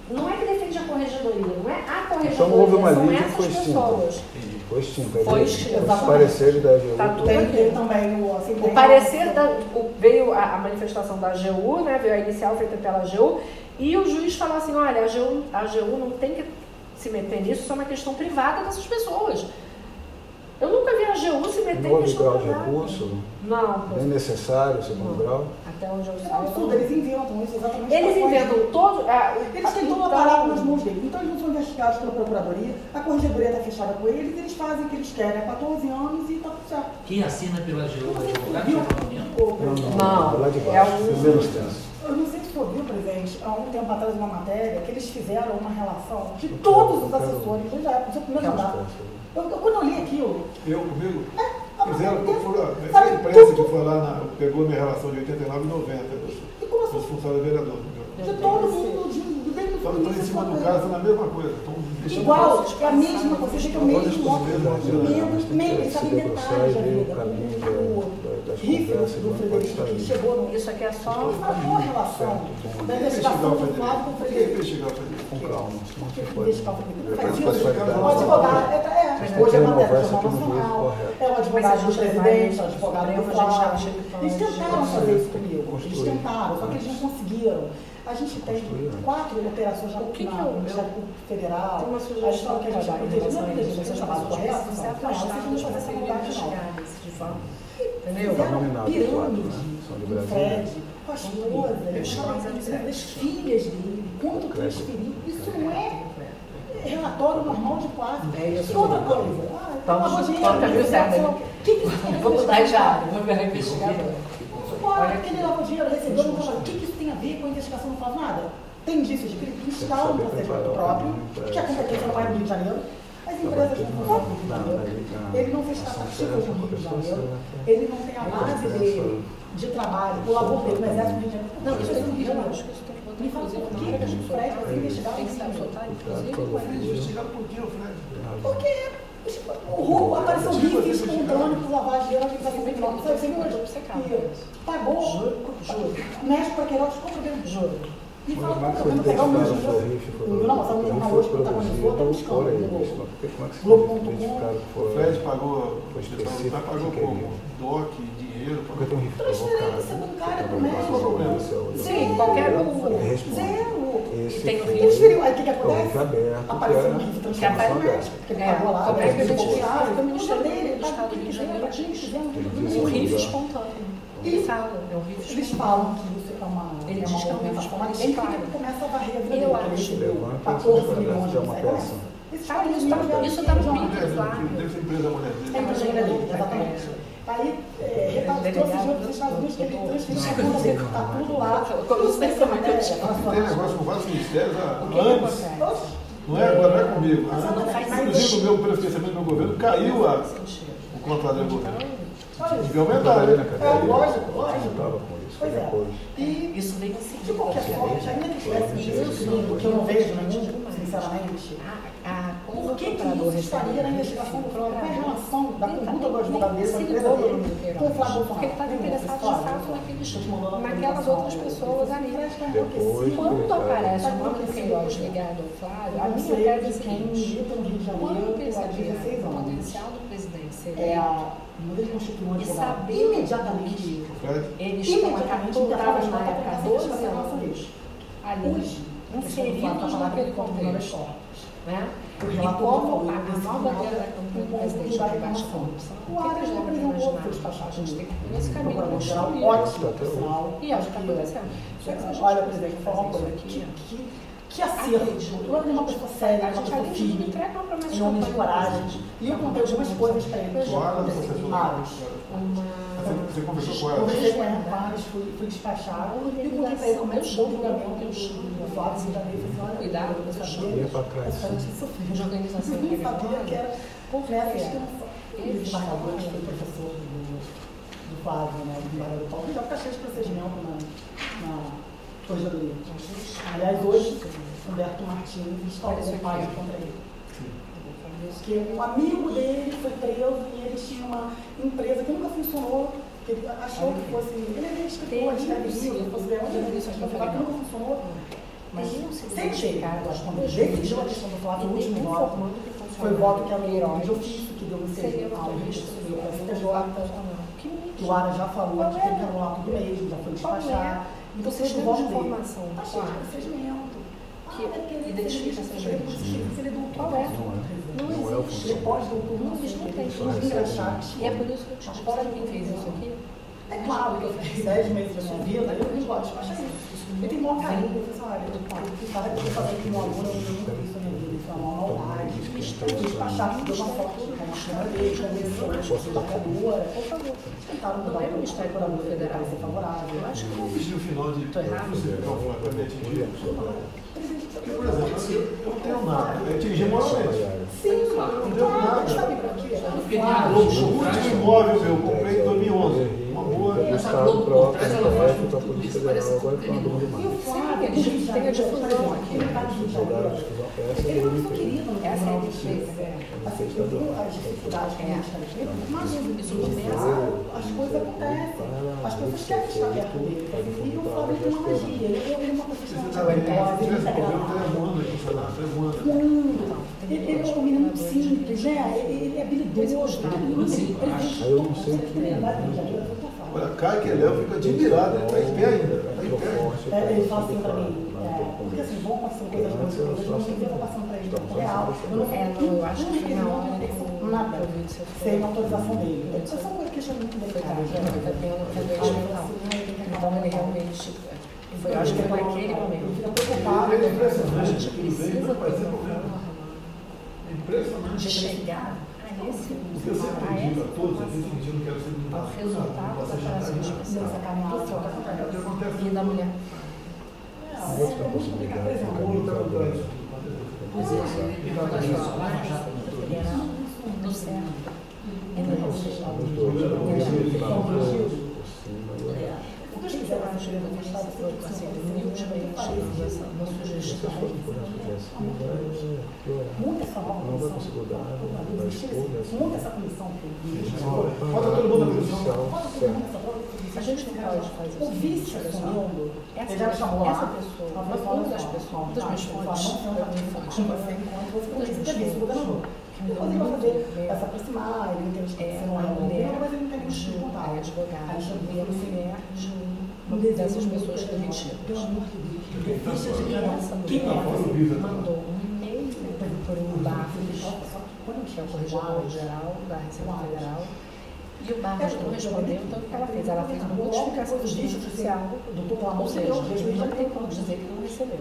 Não é que defende a corregedoria, não é a corregedoria, então, houve uma são linha essas pessoas. Entendi. Foi extinto. Foi extinto. Os pareceres da AGU. Tá tudo Tem aqui. também o... Assim, O parecer veio a manifestação da AGU, né, veio a inicial feita pela AGU, e o juiz falou assim, olha, a AGU não tem que se meter nisso, isso é uma questão privada dessas pessoas. Eu nunca vi a AGU se meter Não em houve questão grau de privada. recurso? Não. Nem necessário, segundo grau? Até onde eu É um saiba. absurdo, eles inventam isso exatamente. Eles pra inventam todo... Eles têm todo o aparato nas mãos deles. Então eles não são investigados pela Procuradoria, a Corregedoria está fechada com eles, eles fazem o que eles querem há 14 anos e está tudo certo. Quem assina pela AGU é o advogado Viu? de Não, lá de é baixo, um- primeiro instância. Eu não sei se você ouviu, presidente, há um tempo atrás uma matéria que eles fizeram uma relação de todos os assessores, desde a época do seu primeiro mandato. Quando eu li aquilo, Comigo, a fizeram, matéria a sabe imprensa que tudo foi lá, pegou minha relação de 89 e 90, e como dos funcionários vereadores. de todo mundo, desde o Só que estão em cima do caso na mesma coisa. Estão igual, é a mesma coisa, fica o mesmo óbvio, meio, sabe, detalhes da vida, o rifle do Frederico que chegou no... Isso aqui é só... A boa relação da investigação do Flávio com o Frederico. investigar o Frederico. Com calma. O advogado, hoje é matéria do Jornal Nacional, é o advogado do presidente, é o advogado do Flávio. Eles tentaram fazer isso comigo, eles tentaram, só que eles não conseguiram. A gente tem 4 operações já no Ministério Público Federal. Tem uma A sugestão história que a gente protegeu, não é que a gente fez trabalho correto, você não, afastar vocês não fazer essa maldade, não. Entendeu? Fizeram pirâmide São de do Brasília. Fred, com a esposa, das filhas dele, quanto transferiu. Isso não é relatório normal de quadro. E outra coisa, Vamos caminho certo. Vou mudar já, vou virar investigador. Aquele lavou dinheiro, recebeu, não falava, o que isso tem a ver com a investigação? Não fala nada. Tem indícios de crime, instala um procedimento próprio, que a competência não é no Rio de Janeiro. As empresas não funcionam no Rio de Janeiro. Ele não fez tratativas no Rio de Janeiro. Ele não tem a base dele de trabalho, o labor dele no Exército do Rio de Janeiro. Não, isso é no Rio de Janeiro. Me fala por que o Fred vai ser investigado no Rio de Janeiro? Investigado por quê, Fred? Porque o roubo apareceu rico espontâneo por lavagem de dinheiro, organização criminosa. Você viu que pagou, mexe para Queiroz, compra dele de juro. E fala, vamos pegar o meu dinheiro. Não, mas a menina hoje protagonizou, está buscando no Globo.com. O Fred pagou como? DOC, dinheiro, Transferência bancária do médico. Sim, qualquer um. Zero. Esse Tem o foi risco. Aí o que acontece? aberto, Apareceu um risco de que aparece transformação médica, porque ele pagou lá. Como é que a gente sabe? sabe que o Ministério dele, Público do Estado do Rio de Janeiro Ele um diz riff que- espontâneo. Ele fala, é um riff Eles espontâneo. falam que isso é uma Ele diz que é um movimentação, mas risco, ninguém claro. começa a varrer a vida Eu dele, acho. ele recebeu Levanta, 14 você milhões vai de uma reais. peça. Esses Ah, isso caras tá- não- isso tá no não- vídeo. deve ser empresa mulher É dele. empresa dele, exatamente. Aí, trouxe junto dos Estados Unidos que ele transferiu a conta dele, tá tudo lá. Tudo tem essa matéria. Tem negócio com vários ministérios há O que anos. acontece? Não é agora, não é comigo. Mas- Inclusive, pelo esquecimento do meu governo, caiu o contrato do governo. Olha, Devia aumentar, né? lógico. Estava com isso, Pois é. depois. E, Isso vem de assim. qualquer forma, ainda que tivesse isso, que eu não vejo nenhum, sinceramente, por que isso estaria na investigação do Flávio? Qual é a relação da conduta do advogado dele, da empresa dele, com o Flávio Porque ele estava interessado de fato naquelas outras pessoas ali. Depois, Quando aparece o nome do Queiroz ligado ao Flávio, a não minha sei tese é de a quem seguinte: milita no Rio de quando Janeiro há perceber 16 o anos. potencial do presidente ser É a modelo constituinte e advogado. saber Imediatamente. que Fred, eles estão estavam na época há 12 Hoje, anos ali, inseridos naquele contexto, né? E como a nova bandeira da campanha do presidente vai baixar a corrupção, o que eles devem imaginar? A gente tem que ir nesse caminho construir. Ótimo, sinal. E acho que está acontecendo. Olha, presidente, vou falar uma coisa aqui. Que acerto. Eu era uma pessoa séria, A uma gente pessoa ali firme, entrega uma promessa de em homem de campanha. coragem. E eu contei algumas coisas para ele. Claro, professor. Pares. Você conversou com ela? Conversei com ela, Pares, fui despachado. E contei para ele como é que chegou o julgamento do Flávio de Janeiro. Eu falei, olha, Cuidado, eu você sabia, ia pra trás. De organização eu nem sabia que era nessa Porque extensão. Ele desembargador, que foi professor do Flávio, né, do desembargador Paulo, já está cheio de procedimento na Corregedoria. Aliás, hoje, Humberto Martins instalou um página contra ele. Porque um amigo dele foi preso e ele tinha uma empresa que nunca funcionou, que ele achou que fosse. Ele é escritor, escreve livro, fosse ganhar dinheiro, que nunca funcionou. Mas Ele não se sem identificar, quando decidiu a questão do Flávio, o último voto foi o voto que a Leirão de ofício que deu no seria ao registro civil para CTJ. que O Ara já falou que tem que anular tudo mesmo, já foi despachar. Então, Vocês vocês vão têm ver. informação Tá cheio de procedimento. que identifica essas leis. Se ele é doutor, Qual é? Não existe. ele pode doutor, Não existe, não tem. E é por isso que eu te digo, sabe quem fez isso aqui? É claro que eu fiquei 10 meses da minha vida, eu não gosto de despachar isso. Eu tenho maior carinho, eu falei, olha, eu fazer aqui um aluno, eu nunca vi isso na minha vida, isso é uma maldade. Despachar, deu uma foto com uma câmera dele, conversou, desembargadora, por favor. Tentaram mudar o Ministério Público Federal ser favorável. Eu acho que não. O final de Tô errado? para me atingir. Porque, por exemplo, eu não tenho nada, eu atingi moralmente. Sim, Não deu nada. sabe por quê? O último imóvel meu, eu comprei em 2011. Uma boa. Essa Globo por trás, ela faz para a Polícia Federal agora com uma dúvida E o mais. Flávio, tem a difusão aqui. Ele não foi querido no Essa é a Tribunal de diferença. Justiça. Assim, eu tenho as dificuldades que a gente tem, mas isso começa, as coisas acontecem. As pessoas querem estar perto dele. E o Flávio tem uma magia. Ele é uma profissional. Ele é um menino muito simples, né? Ele é habilidoso. Aí eu não sei o que Olha, Caio que Léo fica admirado, ele está em pé ainda. Tá em pé. Ele fala assim pra mim, porque assim, vão acontecer coisas muito coisas, não sei o que eu tô passando pra ele no tempo real. Eu não Eu acho que foi na hora que nada sem autorização dele. Só são questões muito delicadas. Então ele realmente. Eu acho que foi naquele momento. Fica preocupado. É impressionante. A gente Tudo bem, precisa não vai ser ter problema. É impressionante. de chegar a esse O que eu sempre digo a todos, eu não quero ser muito ao resultado da operação especial O que acontece e da mulher. outra possibilidade de caminhar Do certo. O que você acha que humildemente uma sugestão? Muita essa nova não vai comissão. conseguir dar Muita essa comissão que Falta todo mundo na comissão. A gente não pode fazer o vice assumindo, ele já me chamou essa lá, pessoa, uma das pessoas, das minhas fontes, você disse, governador. Depois ele vai fazer, vai se aproximar, ele entende que você não é um modelo, mas ele não tem muito de contar. é advogado, Aí chama ele mulher de uma dessas pessoas demitidas. Quem mandou um e-mail para o Barros, que é o corregedor geral da Receita Federal, e o Barros não respondeu, então o que ela fez? Ela fez uma notificação do justiça oficial, ou seja, ele não tem como dizer que não recebeu.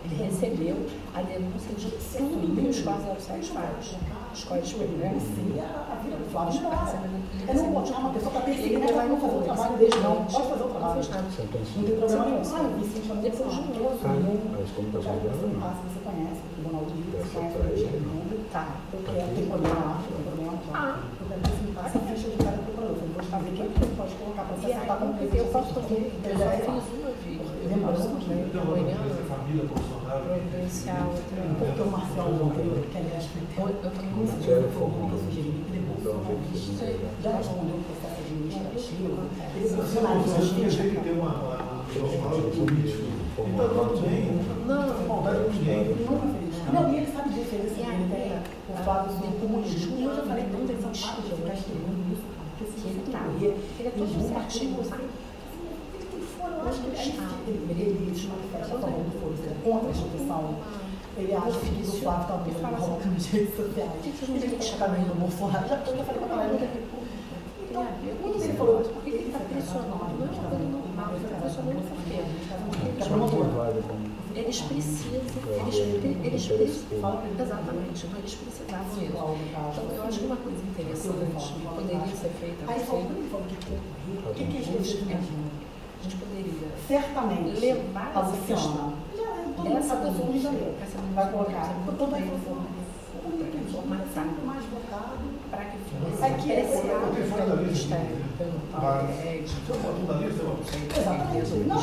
Ele recebeu a denúncia de tudo que os 407 faz. Os códigos penais. A vida do Flávio é não botar uma pessoa para perseguir, ela vai não fazer o trabalho dele, não. Pode fazer o trabalho. Não tem problema nenhum. Ah, eu vi sim, chamou Depois de um ano. As comunicações dela não. Você conhece, o Tribunal do Rio, você Essa conhece pra o ele, Ministério Tá. Eu quero, tem problema lá, tem problema lá. Eu quero que você me passe a ficha de cada procurador. Eu vou saber quem que pode colocar para você E acertar com aí, eu posso fazer, eu já fiz uma lembrando, né, amanhã, providencial, porque o Marcelo Monteiro, que aliás foi eu tenho um Sério, fogo. que eu sugeri, que depois já respondeu o processo administrativo. Ele Você tem que ter uma político. Ele está tudo bem. Não maldade com ninguém. Não, e ele sabe disso, ele tem o fato do comunismo. E eu já falei tanto em São Paulo, que eu ficar estudando isso, porque se ele tá, ele é todo certinho, sabe? Eu acho que ele se manifesta a favor do foro, contra a instituição. Ele acha que o Flávio está muito falando com as redes sociais. Ele tem que chegar no do Bolsonaro. Já falei com a galera. Então, quando ele falou, por que ele está pressionando? Não é uma coisa normal, ele está pressionando por quê? Eles precisam, exatamente, então eles precisavam mesmo. Então eu acho que uma coisa interessante poderia ser feita, o que a gente poderia certamente levar a Luciana, essa denúncia, vai colocar toda a informação mais focado para que fosse apreciado pelo Ministério, pelo Paulo Guedes, exatamente, não,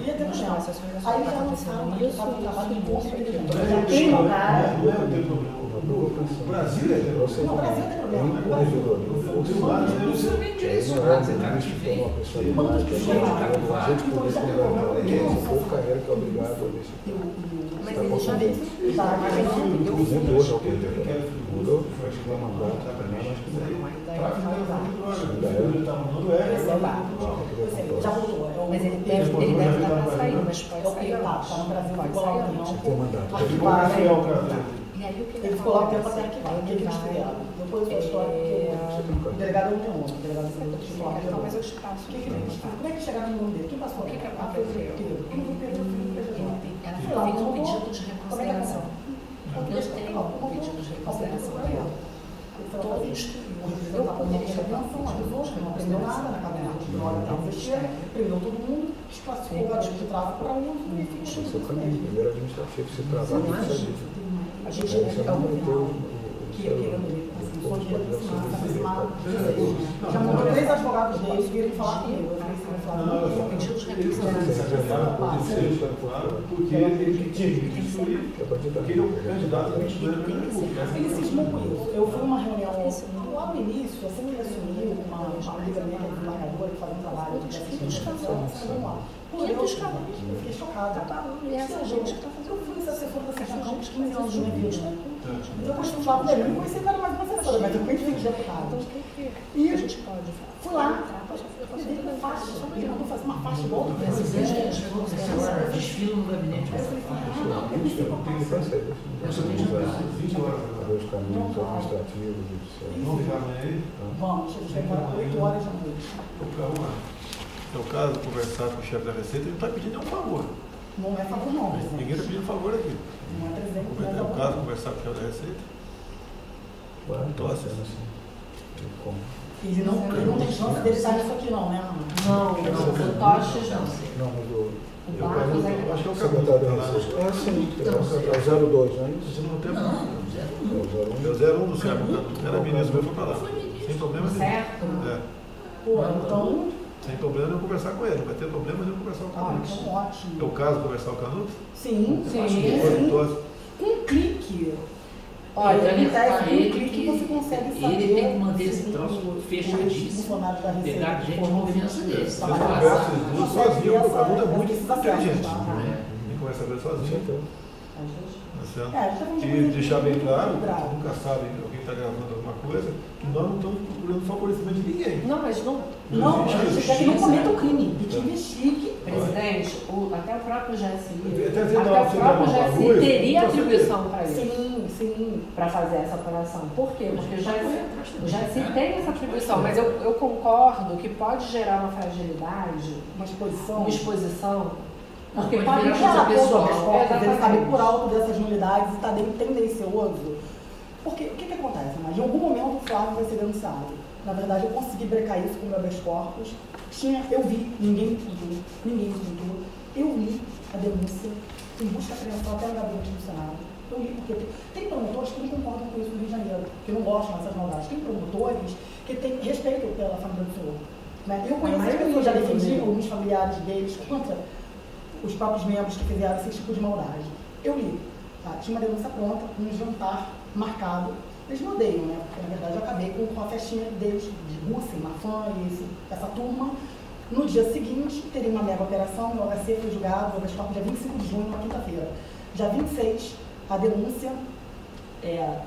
ia denunciar. Aí já não sabe que estava trabalhando com isso aqui. Já tem lugar. O Brasil é Não, o Brasil tem problema. O Brasil. Mas ele já mudou, acho que vai mandar já voltou. Mas ele deve estar para sair, mas pode sair. Tá no Brasil, vai colar o tempo. E aí o que Ele ficou lá o tempo até arquivar, o que eles fizeram. Depois a história, o delegado não tem outro, o delegado não tem outro. mas eu te passo. Como é que chegaram no nome dele? Quem passou? O que aconteceu? Ela fez um pedido de reconsideração. Eu tenho um pedido de reconsideração dela. Todos eu poderia chamar não aprendeu nada na cadeia. Prendeu todo mundo, desclassificou o garoto de tráfico para um e Esse é o caminho, primeiro administrativo, se travar com isso. a gente já mandou 3 advogados deles virem falar comigo. pedido de reconsideração. Porque ele tinha que destruir, porque ele é um candidato a Ele cismou com isso. Eu fui numa reunião lá no início, assim que ele assumiu, uma amiga minha, desembargadora, que faz um trabalho de assistência. Eu fiquei chocada. E essa gente que está fazendo. Eu fui assessora da Sessão de 15 anos de minha vida. Depois fui lá para ele, não conheci nada mais uma assessora, mas eu conheci de deputado. E A gente pode fui lá, peguei uma faixa, ele mandou fazer uma faixa igual do presidente. Desfile no gabinete. Tem que fazer, os caminhos administrativos, Vamos ligar amanhã aí? Vamos, a gente vai embora 8 horas da noite. É o caso, conversar com o chefe da Receita, ele não está pedindo nenhum favor. Não é favor não, presidente. Ninguém está pedindo favor aqui. Não é presidente, não é É o favor. caso, conversar com o chefe da Receita. Ele não tem chance dele estar nisso aqui não, né, Ana? Não, o Toches não. Não, mas o O Barros é Acho que é o secretário da caso. Receita. É sim, é o 02, não é isso? Você não tem É o 01. É o 01 do Sérgio. Era ministro, mas foi para lá. Sem problema nenhum. certo. É. Pô, então... Sem problema nenhum conversar com ele. Não vai ter problema nenhum conversar com o Ah, Canuto. então ótimo. É o caso conversar com o Canuto? Sim, Sim. Um clique. Olha, Olha, ele em tese, fala com um ele clique que você consegue saber. ele tem que manter esse se troço os fechadíssimo. funcionários da Receita Pegar gente foram confiança dele. Você conversa esses duas sozinho, porque o Canuto é muito inteligente. Tá? Ninguém conversa com ele sozinho. Tá certo? É, a gente tá falando de E coisa deixar bem claro, grave. que nunca sabe alguém está gravando alguma coisa, que nós não estamos procurando favorecimento de ninguém. Não, mas não. Não, a gente quer que não cometa o crime e que investigue. Presidente, até o próprio GSI, Até até o próprio GSI teria atribuição para isso, Sim. para fazer essa operação. Por quê? Porque o GSI tem essa atribuição, mas eu concordo que pode gerar uma fragilidade, Uma exposição. uma exposição, porque Pode pode virar gerar coisa pessoal. Ele sabe por alto dessas nulidades e está tendencioso. Porque o que acontece? Mas em algum momento o Flávio vai ser denunciado. Na verdade, eu consegui brecar isso com o meu habeas corpus. Eu vi, ninguém me contou. Eu li a denúncia em busca apreensão até no gabinete do Senado. Eu li porque tem promotores que não concordam com isso no Rio de Janeiro, que não gostam dessas maldades. Tem promotores que têm respeito pela família do senhor. Né? Eu conheço as pessoas, já defendi alguns familiares deles contra os próprios membros que fizeram esse tipo de maldade. Eu li, tá? Tinha uma denúncia pronta, um jantar marcado. Eles me odeiam, né? Porque, na verdade, eu acabei com a festinha deles, de Rússia, Mafã e essa turma. No dia seguinte, teria uma mega operação, meu HC foi julgado, o habeas corpus dia 25 de junho, uma quinta-feira. Dia 26, a denúncia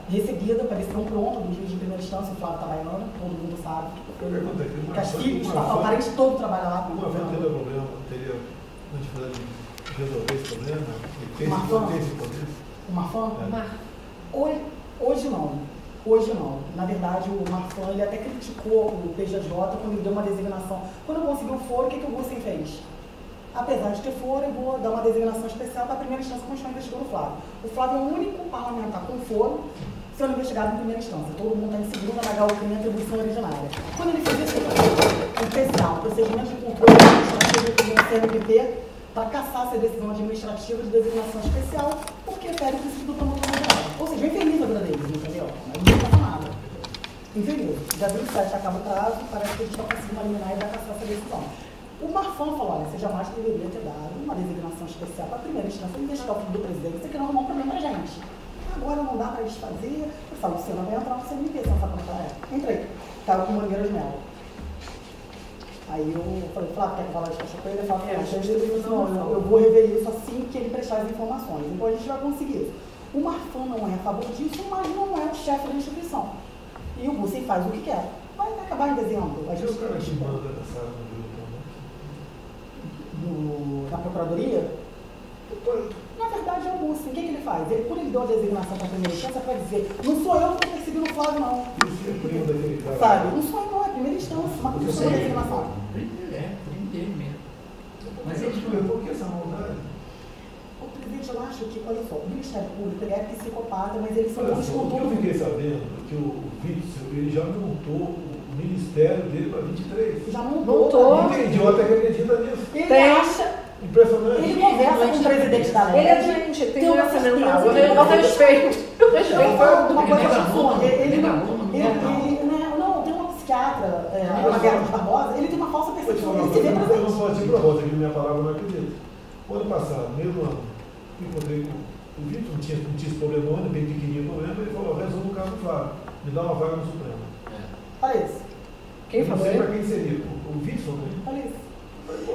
recebida, pareciam pronto, do juiz de primeira instância, o Flávio Tabaiano, todo mundo sabe. Que as filhas, o parente todo trabalha lá. Uma vez teria problema, teria uma dificuldade de resolver esse problema? Tem esse poder? Uma fã? Hoje não. Na verdade, o Marfan, ele até criticou o PJJ quando ele deu uma designação. Quando eu consegui o foro, o que o Gussen fez? Apesar de ter foro, eu vou dar uma designação especial para a primeira instância continuar investigando o Flávio. O Flávio é o único parlamentar com foro sendo investigado em primeira instância. Todo mundo está em segunda na HU, atribuição originária. Quando ele fez esse especial, procedimento de controle administrativo do CNPP, para cassar essa decisão administrativa de designação especial, porque fere o princípio do promotor geral. Ou seja, infeliz a vida deles, entendeu? Mas não passa nada. Infeliz. Dia 27 acaba o prazo, parece que a gente está conseguindo eliminar e vai cassar essa decisão. O Marfan falou, olha, você jamais deveria ter dado uma designação especial para a primeira instância investigar o filho do presidente, você quer arrumar um problema para a gente. agora não dá para desfazer. Eu falo, você não vai entrar no CNP, você não sabe como é. Entrei. Estava com Mangueiras de Mel. Aí eu falei, Flávio, quer que eu vá lá de com ele? Eu falei, não, eu vou rever isso assim que ele prestar as informações. Então a gente vai conseguir isso. O Marfan não é a favor disso, mas não é o chefe da instituição. E o Bussen faz o que quer. Vai acabar em dezembro. A gente o cara que manda essa na Procuradoria? Na verdade é o Bussen. O que ele faz? Ele, quando ele deu a designação para a primeira instância, para dizer, não sou eu que estou perseguindo o Flávio, não. Sabe? Não sou eu, não, é a primeira instância. Mas não sou a designação. Prender mesmo. Mas ele por que essa maldade? O presidente, eu acho que, olha só, o Ministério Público ele é psicopata, mas eles são bons com tudo. Eu fiquei sabendo que o Witzel, ele já montou o ministério dele para 23. Já montou. Tem idiota que acredita nisso. Ele acha... Impressionante. Ele conversa com o presidente da lei. Ele é doente, tem doença mental. Eu respeito. Eu respeito. Uma coisa absurda. Ele não, tem uma psiquiatra, na Guerra dos Barbosa, ele tem uma falsa percepção. Ele se vê presente. Eu não sou assim para você, que minha palavra não acredita. O ano passado, mesmo ano, encontrei o Vitor, não tinha esse problema, bem pequenininho o problema, ele falou, resolve o caso do Flávio, me dá uma vaga no Supremo. Olha isso. Quem falou? Não sei para quem seria. O Vitor, né? Olha isso.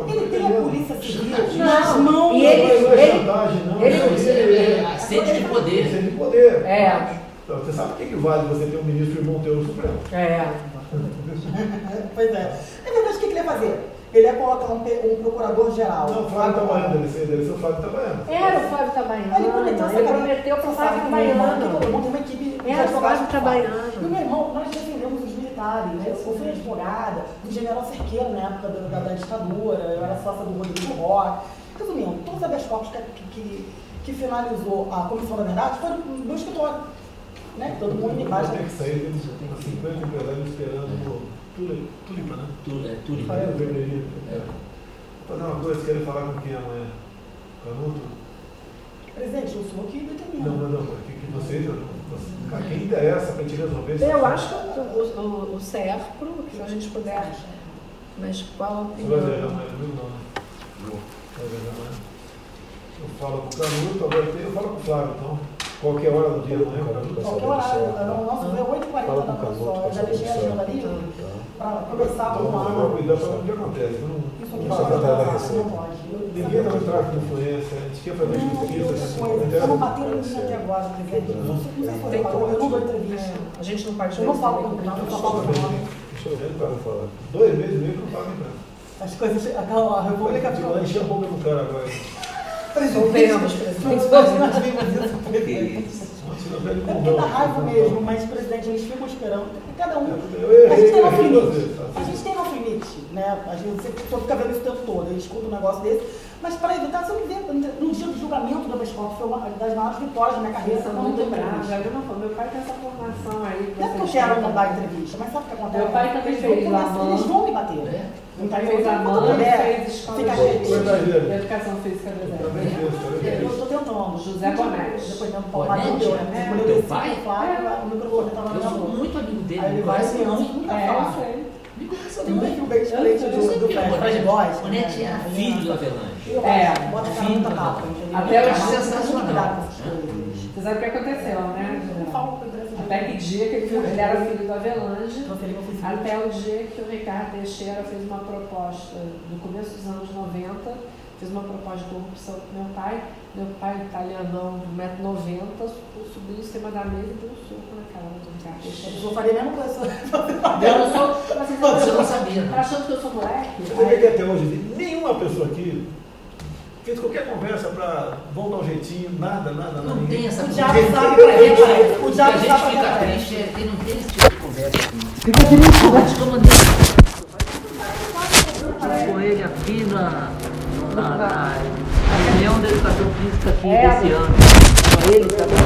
Ele tem a polícia civil nas mãos. E ele não é chantagem, não. É sede de poder. Sede de poder. É. Você sabe o que vale você ter um ministro irmão teu no Supremo? É. Pois é. Na verdade, o que ele ia fazer? Ele ia colocar um procurador-geral. Não, o Flávio Itabaiana, deve ser o Flávio Itabaiana. Era o Flávio Itabaiana. Ele prometeu para o Flávio Itabaiana. Eu montei uma equipe de Era o Flávio Itabaiana. E o meu irmão, nós defendemos os militares, né? Eu fui advogada do general Cerqueira na época da ditadura, eu era sócia do Rodrigo Roque. Resumindo, todos os habeas corpus que finalizou a Comissão da Verdade foram no meu escritório. Né? Todo mundo embaixo. Tem que sair, tem 50 empresários esperando Tulipa, né? Tulipa. Vou fazer uma coisa, querem falar com quem amanhã? Canuto? Presidente, o senhor que determina. Não, que vocês, a quem interessa para a gente resolver isso? Eu acho que o CERPRO, se a gente puder. Mas qual a opinião? Você vai viajar mais mil, não, né? Vai viajar mais. Eu falo com o Canuto, agora eu falo com o Flávio, então. Qualquer hora do dia, não é? Qualquer horário. O nosso é 8h40 da manhã só. Eu já deixei a agenda ali para conversar com o Flávio. Cuidar para o que acontece. Isso aqui não pode. Ninguém está no tráfico de influência, a gente quer fazer justiça. Estamos batendo nisso até agora, presidente. Eu não dou entrevista. A gente não pode. Eu não falo com o Flávio, eu só falo com o nome. Deixa eu ver, para falar. 2 meses e meio que não paga nada. As coisas. A República vai encher a boca do cara agora. Soltemos, presidente. Nós vimos isso. É porque dá raiva mesmo, mas, presidente, eles ficam esperando. Cada um. A gente tem nosso limite. A gente tem nosso limite, né? A gente fica vendo isso o tempo todo, eu escuto um negócio desse. Mas para evitar, se eu me ver, no dia do julgamento do habeas corpus, foi uma das maiores vitórias da minha carreira. São muito bravos. Meu pai tem essa formação aí. Não é que eu quero não dar entrevista, mas sabe o que acontece? Meu pai também fez a mão. Eles vão me bater. Meu pai fez a mão, fez escola de educação física do Exército. Eu estou tentando. José Bonete. Depois deu um pau lá no teu pai? O microfone estava Eu sou muito amigo dele. Aí ele vai assim, nunca fala. Me conhece Tem um perfil bem diferente do Fred de voz. O Netinho era filho do Avelange. Bota a cara muita tapa, entendeu? Até hoje sensacional. Você sabe o que aconteceu, né? Até que dia que ele era filho do Avelange, até o dia que o Ricardo Teixeira fez uma proposta, no começo dos anos 90, fez uma proposta de corrupção com meu pai italianão de 1,90 m, subiu em cima da mesa e deu um soco na cara do Ricardo Teixeira. Eu faria a mesma coisa. Eu não sou, você não sabia. Tá achando que eu sou moleque? Você vê que até hoje nenhuma pessoa aqui fez qualquer conversa para voltar ao jeitinho, nada. Não tem essa O conversa. diabo sabe pra quem vai. O diabo A gente sabe fica pra quem triste, é que não tem esse tipo de conversa aqui. Fica triste, né? Antes que eu mandei. Com ele aqui na reunião da educação física aqui desse ano. Ele também.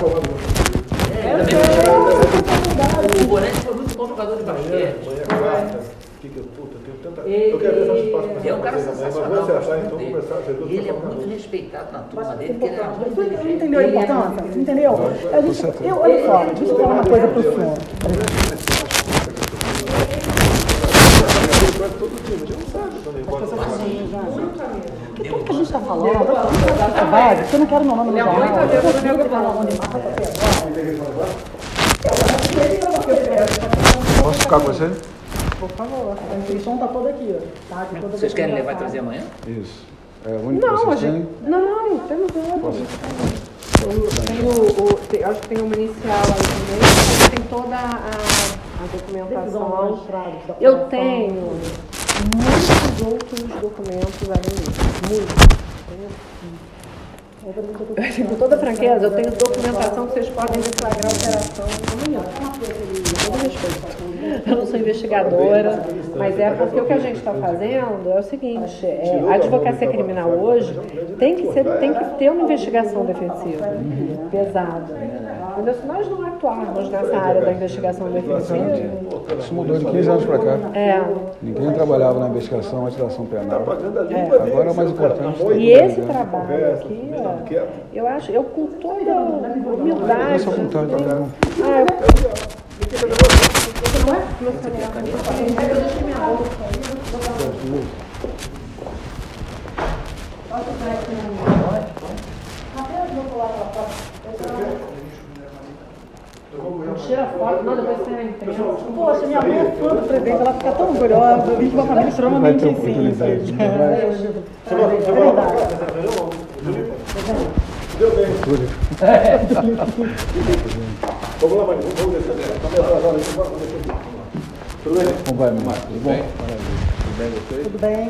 O Bonete foi muito bom jogador de basquete. Eu quero ver se eu posso É um cara sensacional. Mas você achar, então, conversar. Ele é muito respeitado na turma dele, porque ele era muito Não inteligente. entendeu a importância? Entendeu? Olha só, deixa eu falar uma coisa para o senhor. Todo dia, mas a gente não sabe também. Muito amigo. Porque tudo que a gente está falando, eu não quero meu nome no jornal. Muito amigo do nego bom. Posso ficar com você? Por favor, a inscrição está toda aqui. Tá? Vocês querem levar e trazer amanhã? Isso. É o único que Não, vocês temos outro. Acho que tem uma inicial aí também, mas tem toda a documentação. Eu tenho muitos outros documentos além disso. Muitos. Com toda franqueza, eu tenho documentação que vocês podem deflagrar a operação amanhã. Com todo respeito. Eu não sou investigadora, mas é porque o que a gente está fazendo é o seguinte, a advocacia criminal hoje tem que ter uma investigação defensiva pesada. Entendeu? Se nós não atuarmos nessa área da investigação defensiva... Isso mudou de 15 anos para cá. Ninguém trabalhava na investigação antes da ação penal. Agora é o mais importante. E esse trabalho aqui, eu acho, eu com toda humildade... Essa vontade para cá. Tira foto, não, depois você imprensa. Poxa, minha mãe é fã do presidente, ela fica tão orgulhosa, eu vim de uma família extremamente simples. É verdade. Deu bem. Vamos lá, Maria. Vamos descer. Tudo bem? Como vai, Marcos? Tudo bem? Tudo bem?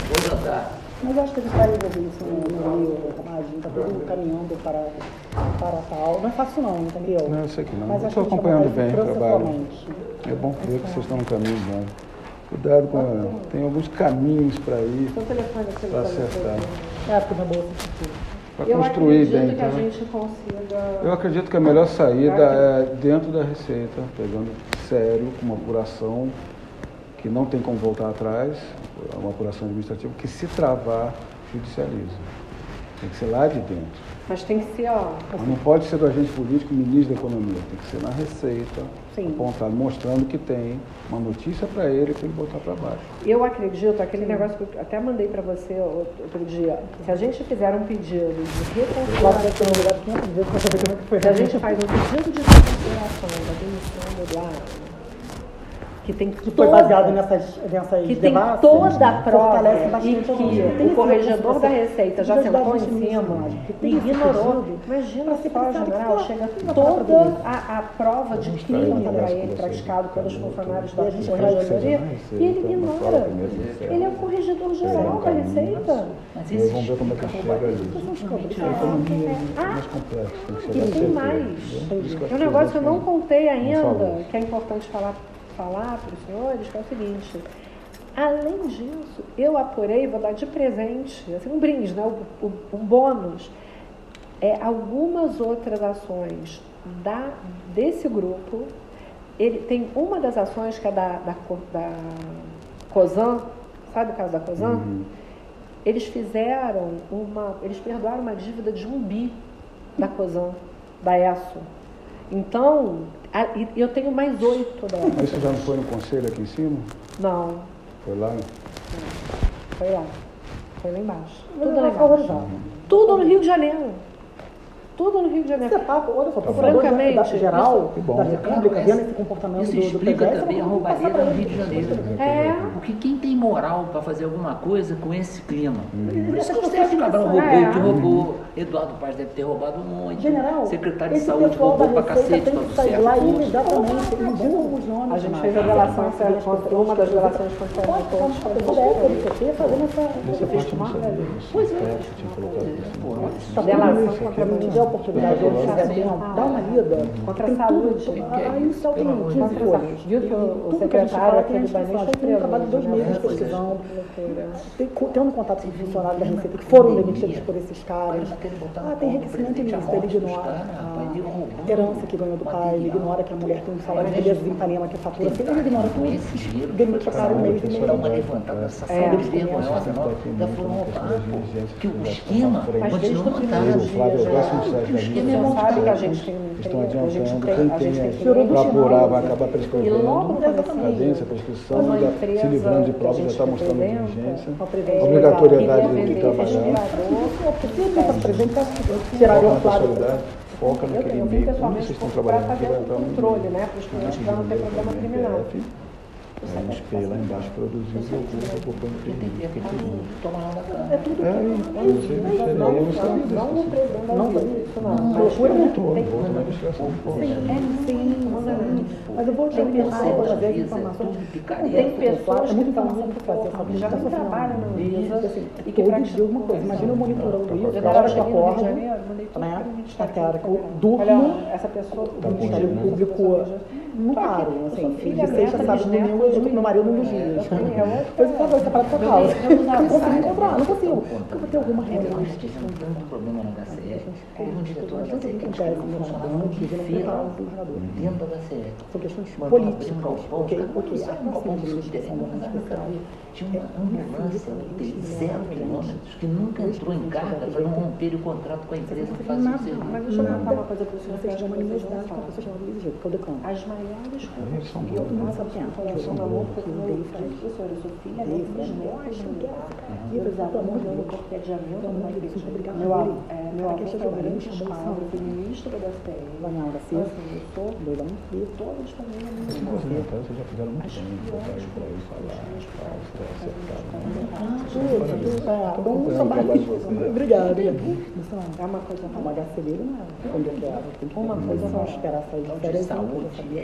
Vou jantar. Mas eu acho que a gente vai resolver isso no Rio, Ramadinho, tá todo mundo caminhando para tal. Não é fácil não, entendeu? Não, eu sei que não. Mas Eu acho estou que a gente acompanhando vai bem o trabalho. processualmente. É bom ver que vocês estão no caminho bom. Cuidado com... Tem alguns caminhos para ir, Seu telefone aqui para acertar. É, porque minha bolsa aqui. Para Eu construir bem. acredito que a Então, gente consiga... eu acredito que a melhor saída é dentro da Receita, pegando sério, com uma apuração que não tem como voltar atrás, uma apuração administrativa que, se travar, judicializa. Tem que ser lá de dentro. Mas tem que ser, ó... Mas não pode ser do agente político, ministro da Economia. Tem que ser na Receita, apontado, mostrando que tem uma notícia para ele botar para baixo. Eu acredito, aquele negócio que eu até mandei para você outro dia, se a gente fizer um pedido de reconsideração, se a gente faz um pedido de reconsideração da demissão do Eduardo, que tem que foi baseado nessas que tem toda a prova e que o corregedor da Receita já sentou em cima e ignorou. Imagina só, general, chega toda a prova de crime para ele praticado pelos funcionários da corregedoria e ele ignora. Ele é o corregedor geral da Receita. Mas E aí vamos ver como é que chega ali. A economia é mais complexa. E tem mais. É um negócio que eu não contei ainda, que é importante falar para os senhores, que é o seguinte: além disso, eu apurei, vou dar de presente, assim, um brinde, né, um bônus, algumas outras ações desse grupo. Ele tem uma das ações que é da COSAN, sabe o caso da COSAN? Uhum. Eles perdoaram uma dívida de 1 bi da COSAN, da ESSO. Então, eu tenho mais 8 delas. Mas isso já não foi no conselho aqui em cima? Não. Foi lá? Foi lá. Foi lá embaixo. Tudo lá embaixo. Tudo no Rio de Janeiro. Tudo no Rio de Janeiro. Olha só, francamente, geral da República, vendo esse comportamento Isso do explica PDS, também a roubalheira no Rio de Janeiro. Porque quem tem moral para fazer alguma coisa com esse clima? Por isso que o Sérgio Cabral roubou, que roubou. Eduardo Paz deve ter roubado um monte. General, Secretário de Saúde roubou pra cacete, pra você a lá força. imediatamente, e divulga os nomes. A gente fez a relação contra uma das relações contra a fazendo essa Pois é. Tinha colocado isso. relação contra a tiver a oportunidade de dar uma lida contra a saúde. Aí só tem 15 folhas. Viu que o secretário aquele banista tinha acabado 2 meses. pesquisando, tendo contato com funcionários da Receita que foram demitidos por esses caras. Tem enriquecimento ilícito, ele ignora a herança que ganhou do pai, ele ignora que a mulher tem um salário de beleza em Ipanema que fatura, ele ignora tudo, demite o cara no mês e meio. Uma levantada dessa vergonhosa, da foram roubar, que o esquema continua montado. O esquema é montado. Estão adiantando, quem tem para apurar vai acabar prescrevendo, cadência, prescrição, se livrando de provas, já está mostrando diligência, obrigatoriedade de trabalhar, foca naquele meio, como vocês estão trabalhando aqui, vai entrar no controle, né, para os clientes não ter problema criminal. O espelho lá embaixo produziu o ocupando o crime. É tudo mas eu vou te perguntar, eu vou trazer as informações. Tem pessoas que estão muito já não trabalham na Luísa e que todos de alguma coisa. Imagina eu monitorando isso, na hora que eu acordo, né? Até a hora que eu durmo, essa pessoa do Ministério Público não paro, assim, de sexta, sábado, domingo, eu tô com meu marido nos dias. Depois eu vou separar pra causa. Não consigo encontrar, não consigo. Eu vou ter alguma reunião. Não tanto problema na HCE, houve um diretor da HCE que acontece no funcionário de fila dentro da HCE. São questões políticas, ok? Tinha uma ambulância de 0 quilômetros que nunca entrou em carga para não romper o contrato com a empresa que faz o serviço. Mas deixa eu contar uma coisa para o senhor. Vocês têm uma universidade com a pessoa chamada Luiz Gil, que é o decano. As maiores coisas que eu faço a são da louca com o professor, eu sou filha dele, e por exemplo, no cortejamento, meu avô trabalhou em Chicago, eu fui ministro da STM, eu sou e todos também vocês já fizeram muito bem, para isso falar, obrigada. É uma coisa, uma HCB não é quando eu quero. Tem que uma coisa não esperar sair de férias. E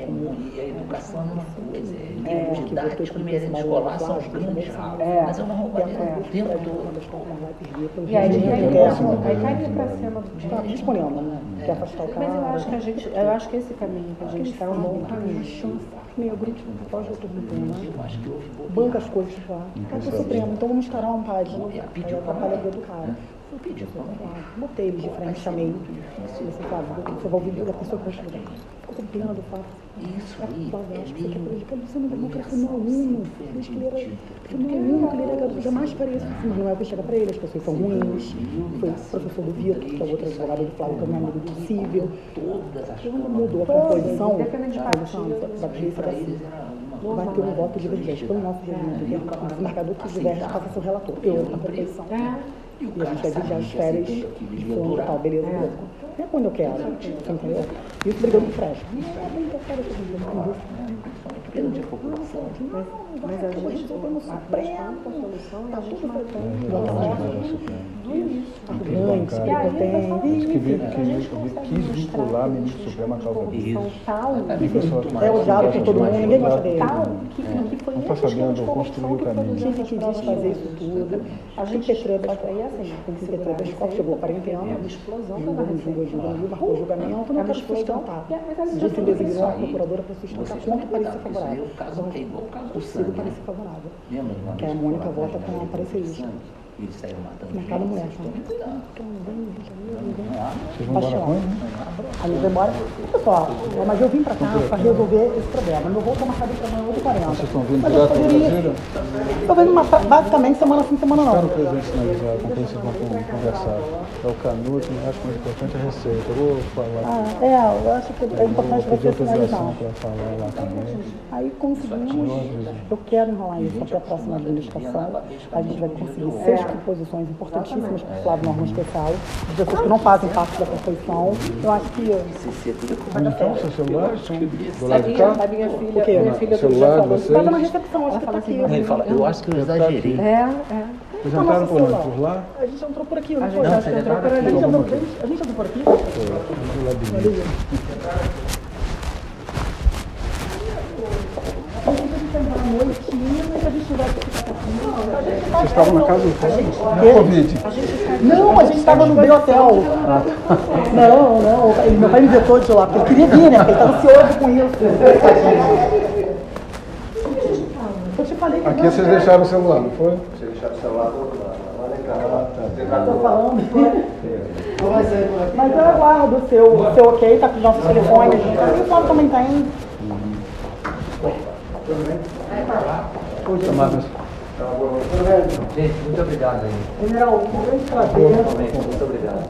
a educação é uma coisa, é didático e merenda escolar são os grandes ralos, mas é uma roubalheira o tempo todo. E aí cairia para cima do está disponível, né? Quer afastar o cara. Mas eu acho que esse caminho que a gente está é um bom caminho. Meu grupo pode eu estou né? Banca as coisas lá. Vai pro Supremo, então vamos instaurar um pai. Aí atrapalha a vida do cara. Eu pedi, botei eles de frente, chamei. Você sabe, você vai ouvir a pessoa que vai chegar. Ficou com pena do fato. Isso aí, você quer prejudicar você não democracia, meu aluno. Diz que ele era meu aluno, que ele era jamais faria isso. Mas não é o que chega para ele, as pessoas são ruins. Foi o professor do Vitor, que é o outro advogado do Flávio, que é meu amigo possível. Quando mudou a composição da polícia da CIS, vai ter um voto divergente pelo nosso regimento, o desembargador que diverge passa seu relator. Eu, na composição. E a gente vai vigiar as férias de fundo e tal, beleza, beleza. É quando eu quero, você entendeu? E isso brigando com o Fresco. Pelo de população. Mas a gente está no Supremo, a solução é a gente matando arrogantes, prepotentes, que quis vincular o ministro Supremo à causa disso. É odiado por todo mundo, ninguém gosta dele. Não está sabendo construir o caminho. Quem que quis fazer isso tudo? A gente tem que ter da escola, chegou a 40 anos, uma explosão, marcou o julgamento, não quero sustentar. Disse designou a procuradora para sustentar contra o parecer favorável. O Ciro parecer favorável. Que a Mônica vota com a parecerista. Eles saíram matando. Mercado mulher, Vocês vão embora quando? Aí eu vou embora. Pessoal, mas eu vim pra cá para resolver esse problema. Meu voo está marcado para amanhã 8h40. Vocês estão vindo direto do Brasília? Estou vendo basicamente semana sim, semana não. Quero o presidente sinalizar com quem vocês vão conversar. É o Canuto, mas acho mais importante a receita. Eu vou falar. Eu acho que é importante você sinalizar. Para falar lá também. Aí conseguimos. Eu quero enrolar isso até a próxima administração. A gente vai conseguir 6 composições importantíssimas para o Flávio Norma Especial, de pessoas que não fazem parte da composição. Eu acho que Onde estão seus celulares? Do lado de cá? A minha filha celular de vocês? estava na recepção, acho que está aqui. Ele fala, eu acho que eu exagerei. Vocês entraram por onde? Por lá? A gente entrou por aqui. A gente entrou por ali. A gente entrou por aqui? Vocês estavam na casa do Covid? Não, a gente estava no Biotel. Não. Meu pai me vetou de lá, porque ele queria vir, né? Porque ele estava ansioso com isso. Vou te falei que Aqui vocês deixaram o celular, não foi? Você deixar o celular do outro lado. Lá na entrada. eu tô falando. Mas eu aguardo o seu ok, tá com os nossos telefones. O telefone também tem. Gente, muito obrigado aí. General, um grande prazer. Muito obrigado.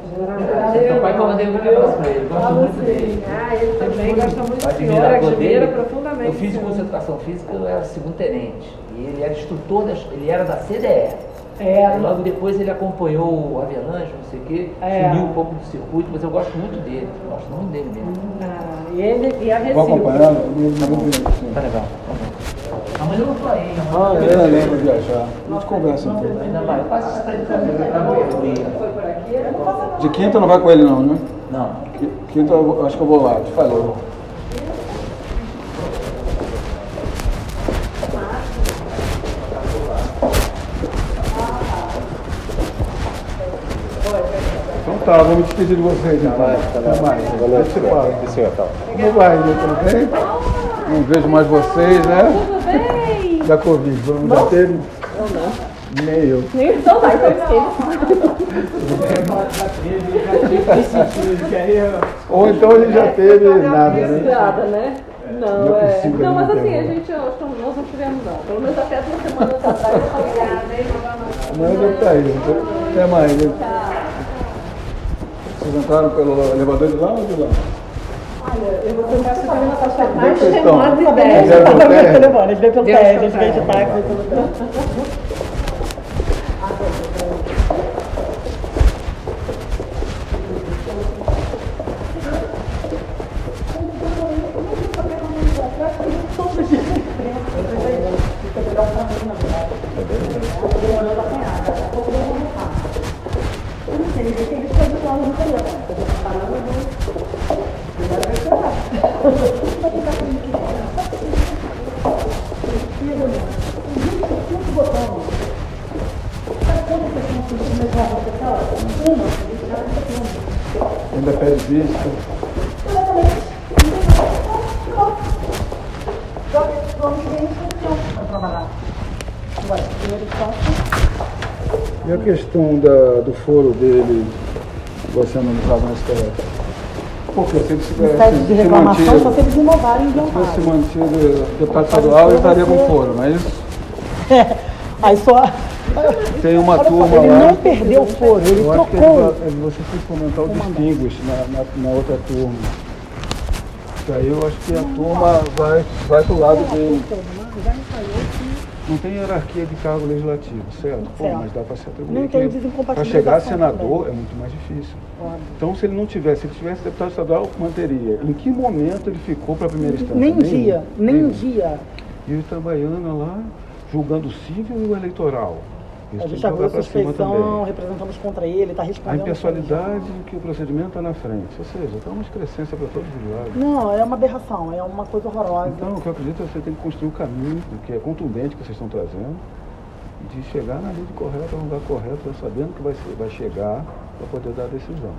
Meu pai que eu mandei um abraço pra ele. Gosto muito dele. Ele também gosta muito do senhor, Admirador admira dele. profundamente. Eu fiz curso de educação física, eu era segundo tenente. E ele era instrutor, ele era da CDE. E logo depois ele acompanhou o Avelange, não sei o quê, sumiu um pouco do circuito, mas eu gosto muito dele. Gosto muito dele mesmo. E a Vou Recilda. acompanhando. Tá legal. Amanhã eu vou pra aí. Eu lembro de viajar. A gente conversa um pouco. Ainda mais. Eu faço isso pra ele. De quinta não vai com ele não, né? Não. Quinta eu acho que eu vou lá, te falei. Então tá, vou me despedir de vocês então. Até mais. Valeu, você fala. Como vai, tudo bem? Não vejo mais vocês, né? Tudo bem? Da Covid, já teve? Nem eu. Então vai, foi Ou então ele já teve nada, né? nada, né? Não, Não é possível, Não, mas não assim, tem. a gente, nós não tivemos não. Pelo menos até 2 semanas atrás eu falei, Amanhã deve estar aí. Até mais. Né? Vocês entraram pelo elevador de lá ou de lá? Eu vou tentar saber na sua Onde é que vocês estão? A gente Fizeram tá no pelo térreo? telefone, a gente veio pelo teste, a gente veio de táxi, veio pelo teste. Ainda pede vista. E a questão do foro dele, você analisava na STF? Porque se ele Pede de reclamação, só se eles inovarem e tivesse mantido deputado estadual, ele estaria com foro, não é isso? Aí só. Tem uma Olha só, turma ele lá. não perdeu o foro, ele Eu acho que trocou. você tem que comentar o distinguish na outra turma. Daí eu acho que a turma vai pro lado dele. Não tem hierarquia de cargo legislativo, certo? Pô, Certo. mas dá para se atribuir. Não tem Para desincompatibilização chegar a senador também. é muito mais difícil. Claro. Então, se ele tivesse deputado estadual, manteria. Em que momento ele ficou para a primeira instância? Nem um Nenhum. dia, nem um Nenhum. dia. E o Itabaiana lá, julgando o civil e o eleitoral. Isso A tem gente que jogar abriu para cima suspeição, também. representamos contra ele, está A respondendo. impessoalidade que o procedimento está na frente. Ou seja, está uma excrescência para todos os lados. Não, é uma aberração, é uma coisa horrorosa. Então, o que eu acredito é que você tem que construir um caminho, que é contundente que vocês estão trazendo, de chegar na lei correta, no lugar correto, já sabendo que vai chegar para poder dar a decisão.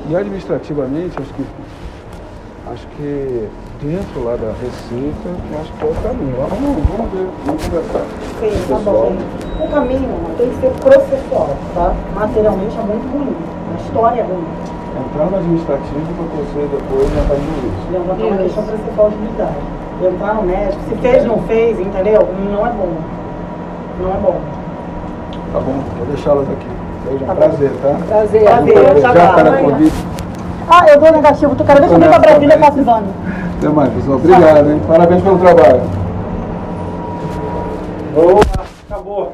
E administrativamente, acho que dentro lá da Receita, eu acho que é o caminho. Vamos ver, vamos conversar. Sim, tá bom. O caminho tem que ser processual, tá? Materialmente é muito ruim, a história é ruim. Entrar no administrativo para você depois entrar no jurídico. Levantar uma questão processual de unidade. Entrar no médico, se fez, não fez, entendeu? Não é bom. Não é bom. Tá bom, vou deixá-las aqui. Seja um Tá bom. prazer, tá? Prazer. Prazer, Já tá está na bom. Covid. Ah, eu dou negativo, tu quero ver se eu venho pra Brasília e faço exame. Até mais, pessoal. Obrigado, hein? Parabéns pelo trabalho. Boa, acabou.